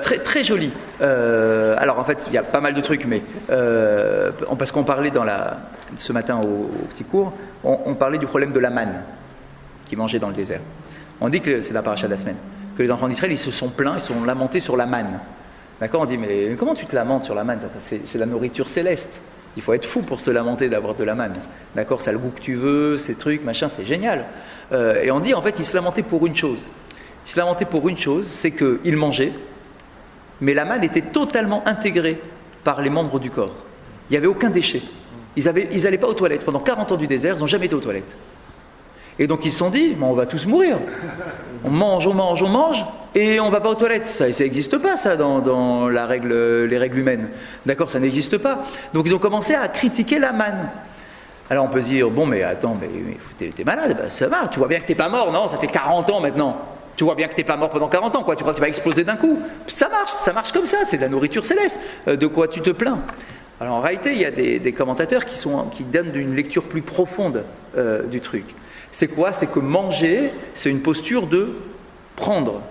Très, très joli. Alors en fait, il y a pas mal de trucs, mais parce qu'on parlait ce matin au petit cours, on parlait du problème de la manne qu'ils mangeaient dans le désert. On dit que c'est la paracha de la semaine, que les enfants d'Israël, ils se sont plaints, ils se sont lamentés sur la manne. D'accord? On dit, mais comment tu te lamentes sur la manne? C'est la nourriture céleste. Il faut être fou pour se lamenter d'avoir de la manne. D'accord? Ça a le goût que tu veux, ces trucs, machin, c'est génial. Et on dit, en fait, ils se lamentaient pour une chose. Ils se lamentaient pour une chose, c'est qu'ils mangeaient, mais la manne était totalement intégrée par les membres du corps. Il n'y avait aucun déchet. Ils n'allaient pas aux toilettes. Pendant 40 ans du désert, ils n'ont jamais été aux toilettes. Et donc ils se sont dit, on va tous mourir. On mange, et on ne va pas aux toilettes. Ça n'existe pas, ça, dans les règles humaines. D'accord, ça n'existe pas. Donc ils ont commencé à critiquer la manne. Alors on peut se dire, bon, mais attends, mais t'es malade, ça va, tu vois bien que t'es pas mort, non? Ça fait 40 ans maintenant. Tu vois bien que t'es pas mort pendant 40 ans, quoi. Tu crois que tu vas exploser d'un coup? Ça marche comme ça, c'est de la nourriture céleste. De quoi tu te plains? Alors en réalité, il y a des commentateurs qui donnent une lecture plus profonde du truc. C'est quoi? C'est que manger, c'est une posture de prendre.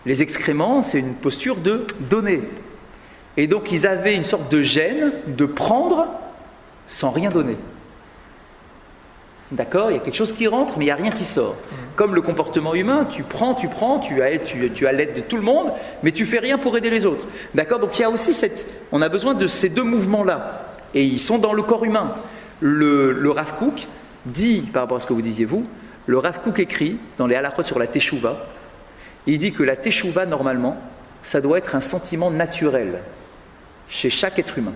Les excréments, c'est une posture de donner. Et donc ils avaient une sorte de gêne de prendre sans rien donner. D'accord? Il y a quelque chose qui rentre, mais il n'y a rien qui sort. Comme le comportement humain, tu prends, tu as l'aide de tout le monde, mais tu fais rien pour aider les autres. D'accord? Donc il y a aussi on a besoin de ces deux mouvements-là. Et ils sont dans le corps humain. Le Rav Kook dit, par rapport à ce que vous disiez vous, le Rav Kook écrit dans les halachot sur la teshuva, il dit que la teshuva, normalement, ça doit être un sentiment naturel chez chaque être humain.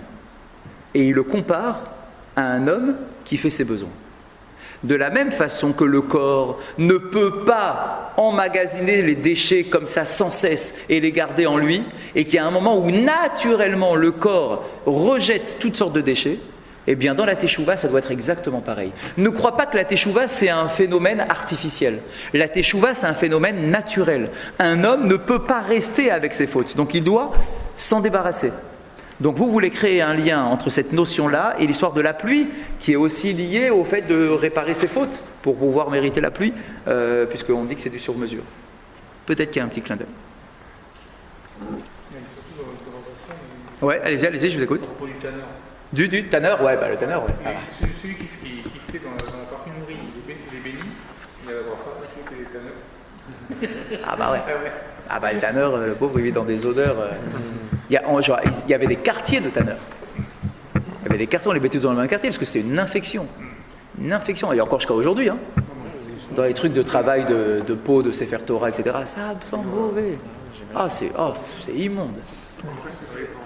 Et il le compare à un homme qui fait ses besoins. De la même façon que le corps ne peut pas emmagasiner les déchets comme ça sans cesse et les garder en lui, et qu'il y a un moment où naturellement le corps rejette toutes sortes de déchets, eh bien dans la teshuva ça doit être exactement pareil. Ne crois pas que la teshuva c'est un phénomène artificiel. La teshuva c'est un phénomène naturel. Un homme ne peut pas rester avec ses fautes, donc il doit s'en débarrasser. Donc vous voulez créer un lien entre cette notion-là et l'histoire de la pluie, qui est aussi liée au fait de réparer ses fautes pour pouvoir mériter la pluie, puisqu'on dit que c'est du sur-mesure. Peut-être qu'il y a un petit clin d'œil. Ouais, allez-y, je vous écoute. À propos du tanneur. Du tanneur, ouais, le tanneur, ouais. Ah, celui qui fait dans la parfumerie les bénis, il va avoir ça, celui qui est tanneur. Ah bah ouais. Ah bah le tanneur, le pauvre, il vit dans des odeurs. Il y avait des quartiers de tanneurs. Il y avait des quartiers, on les mettait dans le même quartier parce que c'est une infection. Une infection, et encore jusqu'à aujourd'hui. Hein. Dans les trucs de travail, de peau, de Sefer Torah, etc. Ça sent mauvais. C'est immonde.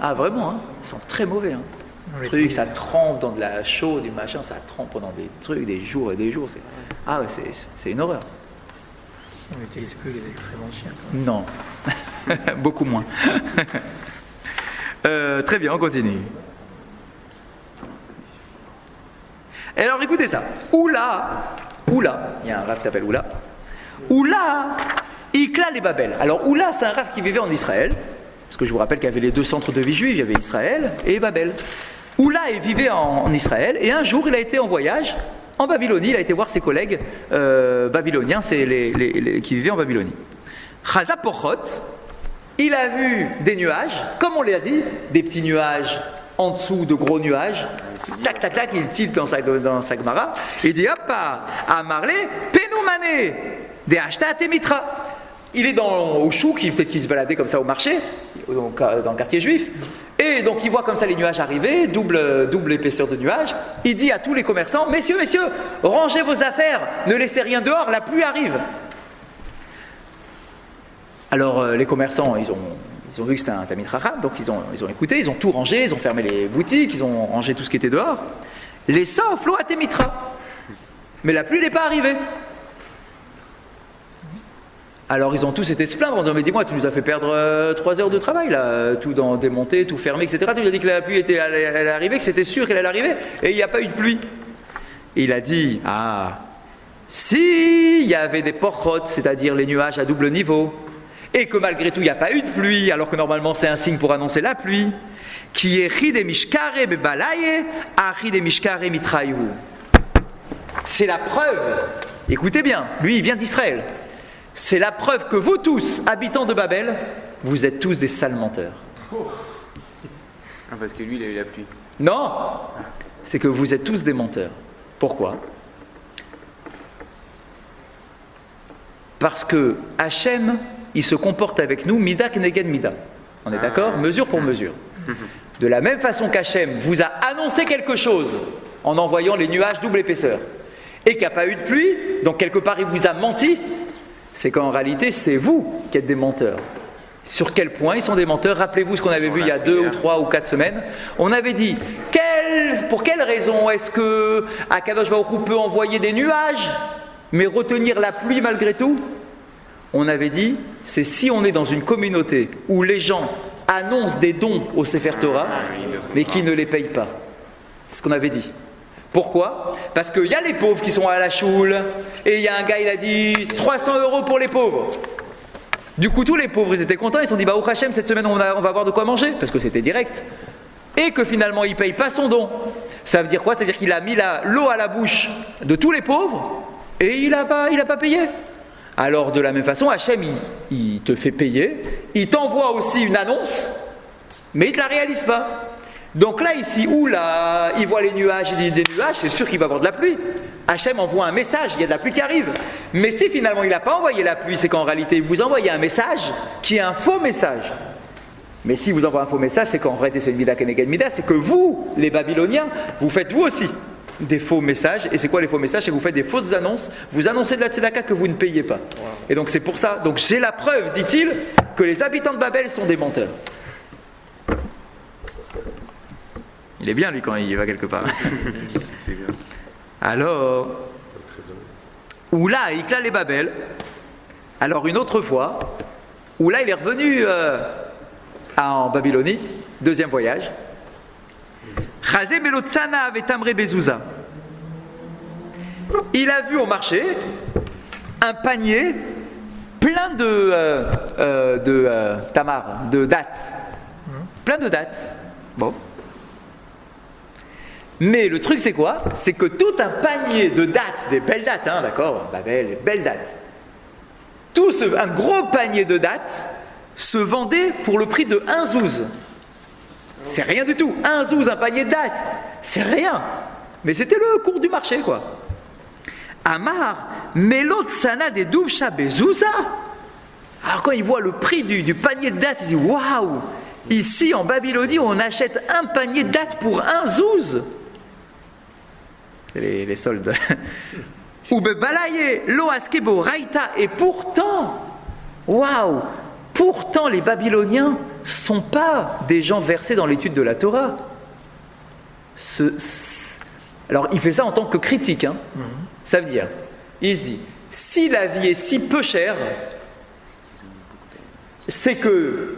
Ah vraiment, hein. Ils sont très mauvais. Hein. Truc, ça trempe dans de la chaux, du machin, ça trempe pendant des trucs, des jours et des jours. Ah ouais, c'est une horreur. On n'utilise plus les excréments de chiens. Non, beaucoup moins. Très bien, on continue. Et alors écoutez ça. Oula, il y a un rave qui s'appelle Oula. Oula, Ikla les Babel. Alors Oula, c'est un rave qui vivait en Israël, parce que je vous rappelle qu'il y avait les deux centres de vie juifs, il y avait Israël et Babel. Oula, il vivait en Israël, et un jour il a été en voyage en Babylonie, il a été voir ses collègues babyloniens, c'est les qui vivaient en Babylonie. Chaza Pochot, il a vu des nuages, comme on l'a dit, des petits nuages en dessous de gros nuages. Tac, tac, tac, il tilte dans sa Gemara. Il dit, hop, à Marlé, Pénoumane, des Ashta Temitra. Il est au chouk, peut-être qu'il se baladait comme ça au marché, dans le quartier juif. Et donc il voit comme ça les nuages arriver, double épaisseur de nuages. Il dit à tous les commerçants, messieurs, rangez vos affaires, ne laissez rien dehors, la pluie arrive. Alors les commerçants, ils ont vu que c'était un Tamid Chacham, donc ils ont écouté, ils ont tout rangé, ils ont fermé les boutiques, ils ont rangé tout ce qui était dehors. Les sauf l'eau à Temitra. Mais la pluie n'est pas arrivée. Alors ils ont tous été se plaindre en disant, mais dis-moi, tu nous as fait perdre 3 heures de travail là, tout démonté, tout fermé, etc. Tu nous as dit que la pluie elle arrivait, que c'était sûr qu'elle allait arriver, et il n'y a pas eu de pluie. Et il a dit, si il y avait des porchot, c'est-à-dire les nuages à double niveau, et que malgré tout il n'y a pas eu de pluie, alors que normalement c'est un signe pour annoncer la pluie, qui est chide mishkare bebalaye, achide mishkare mitrayu. C'est la preuve Écoutez bien, lui il vient d'Israël. C'est la preuve que vous tous, habitants de Babel, vous êtes tous des sales menteurs. Ah, parce que lui, il a eu la pluie. Non, c'est que vous êtes tous des menteurs. Pourquoi ? Parce que Hachem, il se comporte avec nous mida keneged mida. On est d'accord ? Mesure pour mesure. De la même façon qu'Hachem vous a annoncé quelque chose en envoyant les nuages double épaisseur et qu'il n'y a pas eu de pluie, donc quelque part il vous a menti, c'est qu'en réalité c'est vous qui êtes des menteurs. Sur quel point ils sont des menteurs ? Rappelez-vous ce qu'on avait vu il y a 2 ou 3 ou 4 semaines. On avait dit, pour quelle raison est-ce que Akadosh Baruch Hu peut envoyer des nuages mais retenir la pluie malgré tout ? On avait dit, c'est si on est dans une communauté où les gens annoncent des dons au Sefer Torah, mais qui ne les payent pas. C'est ce qu'on avait dit. Pourquoi ? Parce qu'il y a les pauvres qui sont à la choule, et il y a un gars, il a dit 300 € pour les pauvres. Du coup, tous les pauvres, ils étaient contents, ils se sont dit, Baruch Hashem, cette semaine, on va avoir de quoi manger, parce que c'était direct. Et que finalement, il ne paye pas son don. Ça veut dire quoi ? Ça veut dire qu'il a mis l'eau à la bouche de tous les pauvres, et il n'a pas payé. Alors de la même façon, Hachem, il te fait payer, il t'envoie aussi une annonce, mais il ne te la réalise pas. Donc là, ici, où là, il voit les nuages, il dit des nuages, c'est sûr qu'il va y avoir de la pluie. Hachem envoie un message, il y a de la pluie qui arrive. Mais si finalement il n'a pas envoyé la pluie, c'est qu'en réalité, il vous envoie un message qui est un faux message. Mais si vous envoie un faux message, c'est qu'en réalité, c'est une mida keneged mida, c'est que vous, les Babyloniens, vous faites vous aussi des faux messages. Et c'est quoi les faux messages ? C'est que vous faites des fausses annonces, vous annoncez de la tzedaka que vous ne payez pas. Et donc c'est pour ça, donc j'ai la preuve, dit-il, que les habitants de Babel sont des menteurs. Il est bien lui quand il va quelque part. Alors, Oula, Ikla les Babel. Alors une autre fois, Oula il est revenu en Babylonie, deuxième voyage. Chazé Melotsana avec Tamré Bezouza. Il a vu au marché un panier plein de tamar, de dattes. Plein de dattes. Bon. Mais le truc c'est quoi ? C'est que tout un panier de dattes, des belles dattes, hein, d'accord ? Babel, belles dattes. Un gros panier de dattes se vendait pour le prix de 1 zouz. C'est rien du tout. 1 zouz, un panier de dattes, c'est rien. Mais c'était le cours du marché, quoi. Amar, Melot Sana des Douvcha Bezouza. Alors quand il voit le prix du panier de dattes, il dit waouh, ici en Babylonie, on achète un panier de dattes pour 1 zouz. Les soldes. Ubebalaye, lo askebo raita. Et pourtant, waouh, pourtant les Babyloniens sont pas des gens versés dans l'étude de la Torah. Alors il fait ça en tant que critique, hein. Ça veut dire, il se dit, si la vie est si peu chère, c'est que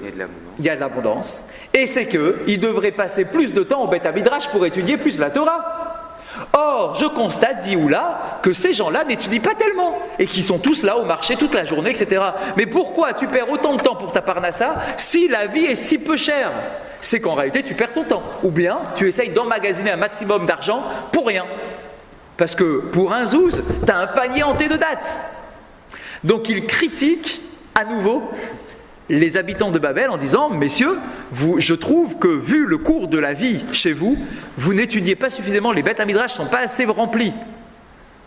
il y a de l'abondance, et c'est que il devrait passer plus de temps au Beth Midrash pour étudier plus la Torah. Or, je constate, dit Oula, que ces gens-là n'étudient pas tellement et qu'ils sont tous là au marché toute la journée, etc. Mais pourquoi tu perds autant de temps pour ta parnassa si la vie est si peu chère ? C'est qu'en réalité, tu perds ton temps. Ou bien, tu essayes d'emmagasiner un maximum d'argent pour rien. Parce que pour 1 zouz, tu as un panier hanté de dattes. Donc, il critique à nouveau les habitants de Babel en disant « Messieurs, je trouve que vu le cours de la vie chez vous, vous n'étudiez pas suffisamment, les Beth Midrash ne sont pas assez remplis.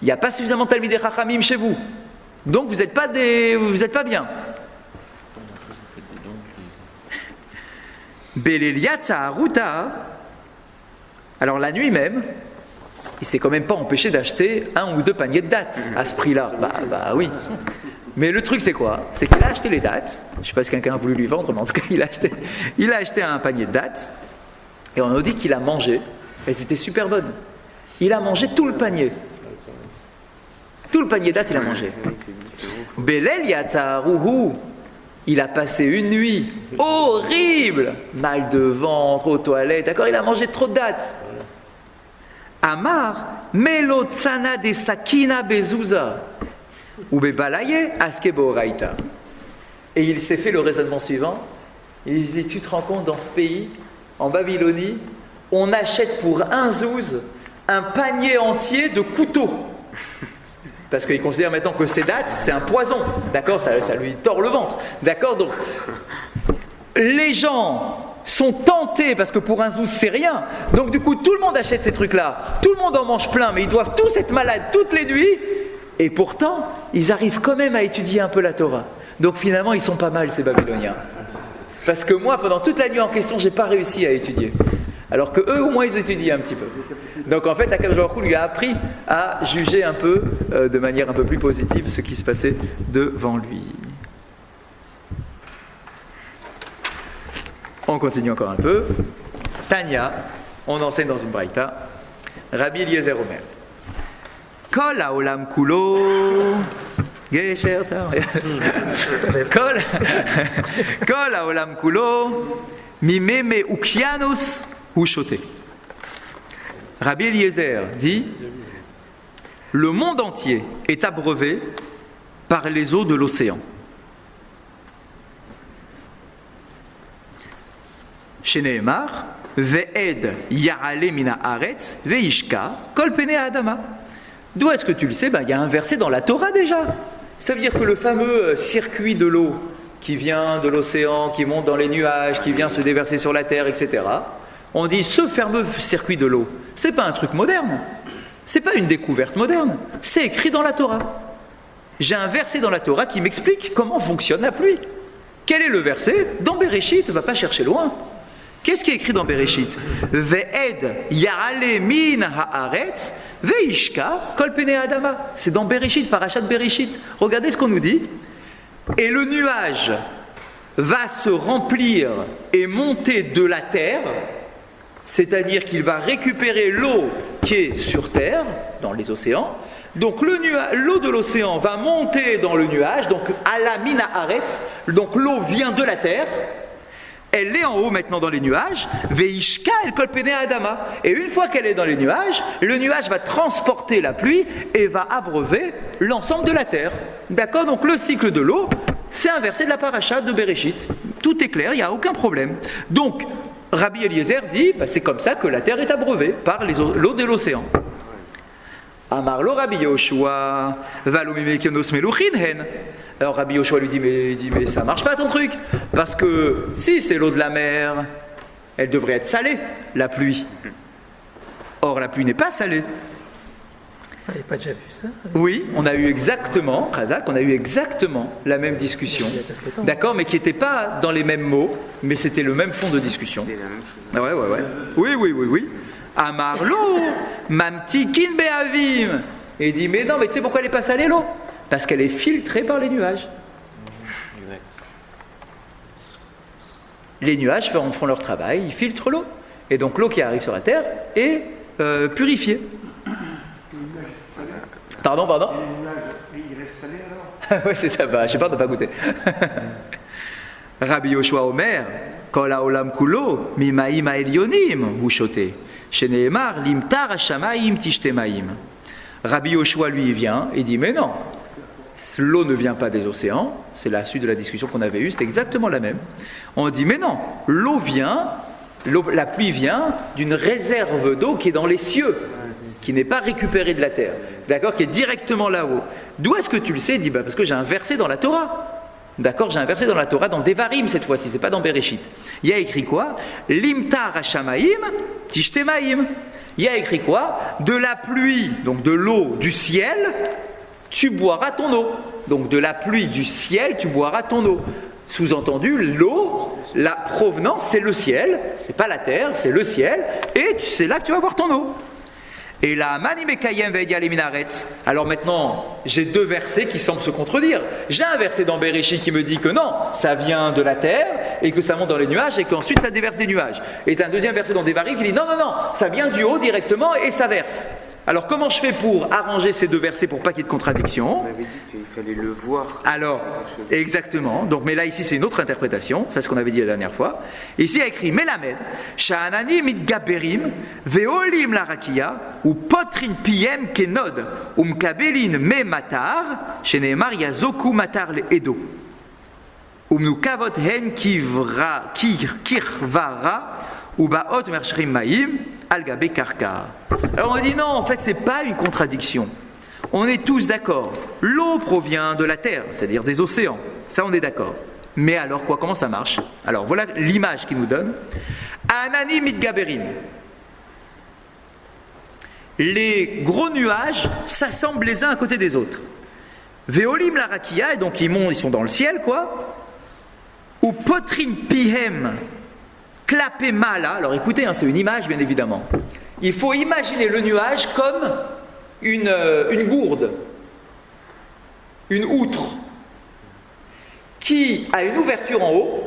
Il n'y a pas suffisamment de Talmidei Chachamim chez vous. Donc vous n'êtes pas bien. » Beleliat Saharuta. Alors la nuit même, il ne s'est quand même pas empêché d'acheter 1 ou 2 paniers de dattes à ce prix-là. Bah oui. Mais le truc c'est quoi ? C'est qu'il a acheté les dattes. Je ne sais pas si quelqu'un a voulu lui vendre, mais en tout cas il a acheté un panier de dattes. Et on a dit qu'il a mangé. Elles étaient super bonnes. Il a mangé tout le panier. Tout le panier de dattes il a mangé. Belel Yatzaruhu. Il a passé une nuit horrible. Mal de ventre, aux toilettes. D'accord, il a mangé trop de dattes. Amar Melotsana de Sakina Bezouza. Ubebalaye askebo raita. Et il s'est fait le raisonnement suivant. Il dit, tu te rends compte, dans ce pays, en Babylonie, on achète pour 1 zouz un panier entier de couteaux. Parce qu'il considère maintenant que Sédat, c'est un poison. D'accord, ça lui tord le ventre. D'accord, donc les gens sont tentés, parce que pour un zouz, c'est rien. Donc du coup, tout le monde achète ces trucs-là. Tout le monde en mange plein, mais ils doivent tous être malades toutes les nuits. Et pourtant, ils arrivent quand même à étudier un peu la Torah. Donc finalement, ils sont pas mal, ces Babyloniens. Parce que moi, pendant toute la nuit en question, j'ai pas réussi à étudier. Alors que eux, au moins, ils étudient un petit peu. Donc en fait, Akadosh Baruch Hu lui a appris à juger un peu, de manière un peu plus positive, ce qui se passait devant lui. On continue encore un peu. Tanya, on enseigne dans une braïta. Rabbi Eliezer Omer. Kol haolam kulo. Gesher, ça. Kol haolam kulo. Mimeme ukianos ou choté. Rabbi Eliezer dit: le monde entier est abreuvé par les eaux de l'océan. Sheneemar, ve'ed yarale mina aretz, ve'ishka, kol pene adama. D'où est-ce que tu le sais? Il y a un verset dans la Torah déjà. Ça veut dire que le fameux circuit de l'eau qui vient de l'océan, qui monte dans les nuages, qui vient se déverser sur la terre, etc. On dit ce fameux circuit de l'eau, c'est pas un truc moderne, c'est pas une découverte moderne, c'est écrit dans la Torah. J'ai un verset dans la Torah qui m'explique comment fonctionne la pluie. Quel est le verset? Dans Bereshit, va pas chercher loin. Qu'est-ce qui est écrit dans Bereshit? Ve'ed yarale min haaretz ve'ishka kol pene adama. C'est dans Bereshit, parashat Bereshit. Regardez ce qu'on nous dit. Et le nuage va se remplir et monter de la terre, c'est-à-dire qu'il va récupérer l'eau qui est sur terre, dans les océans. Donc l'eau de l'océan va monter dans le nuage, donc ala mina haaretz, donc l'eau vient de la terre. Elle est en haut maintenant dans les nuages, veishka el kol pene adama. Et une fois qu'elle est dans les nuages, le nuage va transporter la pluie et va abreuver l'ensemble de la terre. D'accord? Donc le cycle de l'eau, c'est un verset de la paracha de Bereshit. Tout est clair, il n'y a aucun problème. Donc Rabbi Eliezer dit, c'est comme ça que la terre est abreuvée par l'eau de l'océan. Amarlo Rabbi Yoshua, valomimekianos meluchin hen. Alors Rabbi Yoshua lui dit mais ça marche pas ton truc, parce que si c'est l'eau de la mer, elle devrait être salée, la pluie. Or la pluie n'est pas salée. Vous n'avez pas déjà vu ça? Oui, on a eu exactement, Razak, on a eu exactement la même discussion. D'accord, mais qui n'était pas dans les mêmes mots, mais c'était le même fond de discussion. C'est la même chose. Ouais. Oui. Amarlo, mamtikin be'avim. Et il dit mais non, mais tu sais pourquoi elle n'est pas salée l'eau? Parce qu'elle est filtrée par les nuages. Exact. Les nuages font leur travail, ils filtrent l'eau. Et donc l'eau qui arrive sur la terre est purifiée. Pardon Il reste salé alors? Oui, c'est ça, je sais pas, on n'a pas goûté. Rabbi Yoshua Omer, Kol haolam kulo, mimaim ha'elyonim, hu shote. Sheneemar, limtar ha'shamayim tishte maim. Rabbi Yoshua, lui, vient et dit, mais non, l'eau ne vient pas des océans, c'est la suite de la discussion qu'on avait eue, c'est exactement la même. On dit, mais non, la pluie vient d'une réserve d'eau qui est dans les cieux, qui n'est pas récupérée de la terre, d'accord, qui est directement là-haut. D'où est-ce que tu le sais? Il dit, parce que j'ai un verset dans la Torah. D'accord, j'ai un verset dans la Torah, dans Devarim cette fois-ci, c'est pas dans Bereshit. Il y a écrit quoi? Limtar ha'shamayim tishtemaim. Il y a écrit quoi? De la pluie, donc de l'eau du ciel, tu boiras ton eau. Donc de la pluie du ciel, tu boiras ton eau. Sous-entendu, l'eau, la provenance, c'est le ciel, c'est pas la terre, c'est le ciel, et c'est là que tu vas boire ton eau. Et là, Manimekayem ve'ediale minaretz. Alors maintenant, j'ai deux versets qui semblent se contredire. J'ai un verset dans Bereshit qui me dit que non, ça vient de la terre et que ça monte dans les nuages et qu'ensuite ça déverse des nuages. Et un deuxième verset dans Devarim qui dit non, ça vient du haut directement et ça verse. Alors comment je fais pour arranger ces deux versets pour pas qu'il y ait de contradiction? On avait dit qu'il fallait le voir. Alors, exactement. Donc, mais là ici c'est une autre interprétation. C'est ce qu'on avait dit la dernière fois. Ici il y a écrit Melamed, Sha'anani mitgaberim veolim la rakia ou potrin piem kenod kabelin me matar sheneemar yazoku matar le edo nu kavot hen kirvara ou baot mershrim maim al gabe karka. Alors on dit non, en fait c'est pas une contradiction. on est tous d'accord. L'eau provient de la terre, c'est-à-dire des océans. Ça, on est d'accord. Mais alors quoi, comment ça marche? Alors voilà l'image qu'il nous donne. Anani mitgaberim. Les gros nuages s'assemblent les uns à côté des autres. Veolim la rakia, et donc ils montent, ils sont dans le ciel, quoi. Ou potrin pihem klapé mala. Alors écoutez, c'est une image, bien évidemment. Il faut imaginer le nuage comme une gourde, une outre, qui a une ouverture en haut.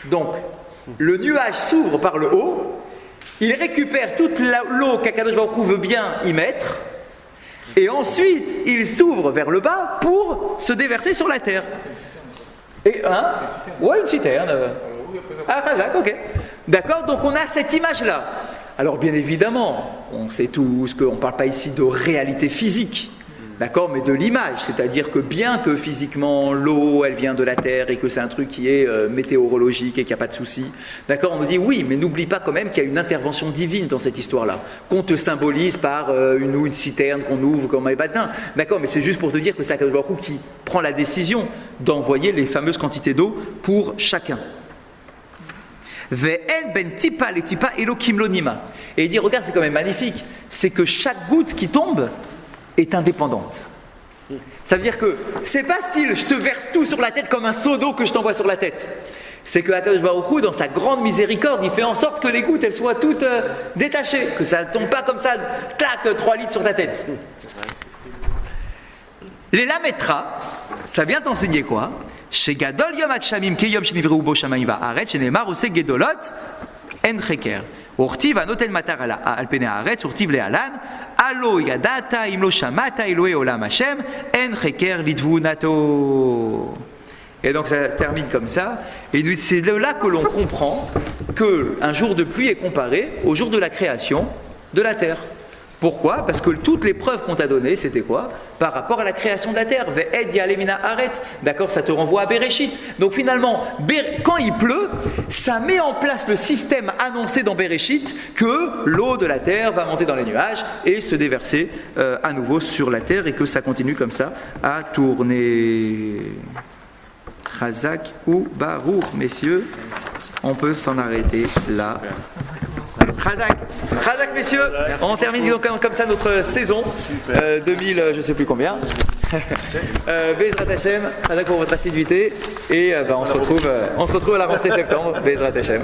Donc, le nuage s'ouvre par le haut. Il récupère toute l'eau qu'Akadosh Baruch Hu veut bien y mettre. Et ensuite, il s'ouvre vers le bas pour se déverser sur la terre. Et ouais, une citerne. Ah, Razak, ok. D'accord, donc on a cette image-là. Alors bien évidemment, on sait tous qu'on ne parle pas ici de réalité physique, d'accord, mais de l'image. C'est-à-dire que bien que physiquement l'eau, elle vient de la terre et que c'est un truc qui est météorologique et qu'il n'y a pas de souci, d'accord, on nous dit oui, mais n'oublie pas quand même qu'il y a une intervention divine dans cette histoire-là, qu'on te symbolise par une citerne qu'on ouvre comme un batin, d'accord, mais c'est juste pour te dire que c'est Akadosh Baruch Hu qui prend la décision d'envoyer les fameuses quantités d'eau pour chacun. Et il dit, regarde, c'est quand même magnifique, c'est que chaque goutte qui tombe est indépendante. Ça veut dire que c'est pas style, je te verse tout sur la tête comme un seau d'eau que je t'envoie sur la tête. C'est que Akadosh Baruch Hu, dans sa grande miséricorde, il fait en sorte que les gouttes, elles soient toutes détachées, que ça ne tombe pas comme ça, clac, 3 litres sur ta tête. Les lametra, ça vient t'enseigner quoi? Chez Gadol Yom Akshamim Keyom Shenivru Bo Shamayim Va'aretz Shenemar Ose Gedolot En Cheker Urtiv Anoten Matar Al Pene Haaretz Urtiv Le'alan Alo Yadata Im Lo Shamata Elohe Olam Hashem En Cheker Lidvunato. Et donc ça termine comme ça. Et c'est de là que l'on comprend qu'un jour de pluie est comparé au jour de la création de la terre. Pourquoi? Parce que toutes les preuves qu'on t'a données, c'était quoi? Par rapport à la création de la terre. Ve'ed yalemina haaretz. D'accord, ça te renvoie à Bereshit. Donc finalement, quand il pleut, ça met en place le système annoncé dans Bereshit que l'eau de la terre va monter dans les nuages et se déverser à nouveau sur la terre et que ça continue comme ça à tourner. Chazak ou Baruch, messieurs, on peut s'en arrêter là. Razak, messieurs, on termine donc comme ça notre saison 2000, je ne sais plus combien. Bezrat Hashem, Razak pour votre assiduité et on se retrouve à la rentrée septembre. Bezrat Hashem.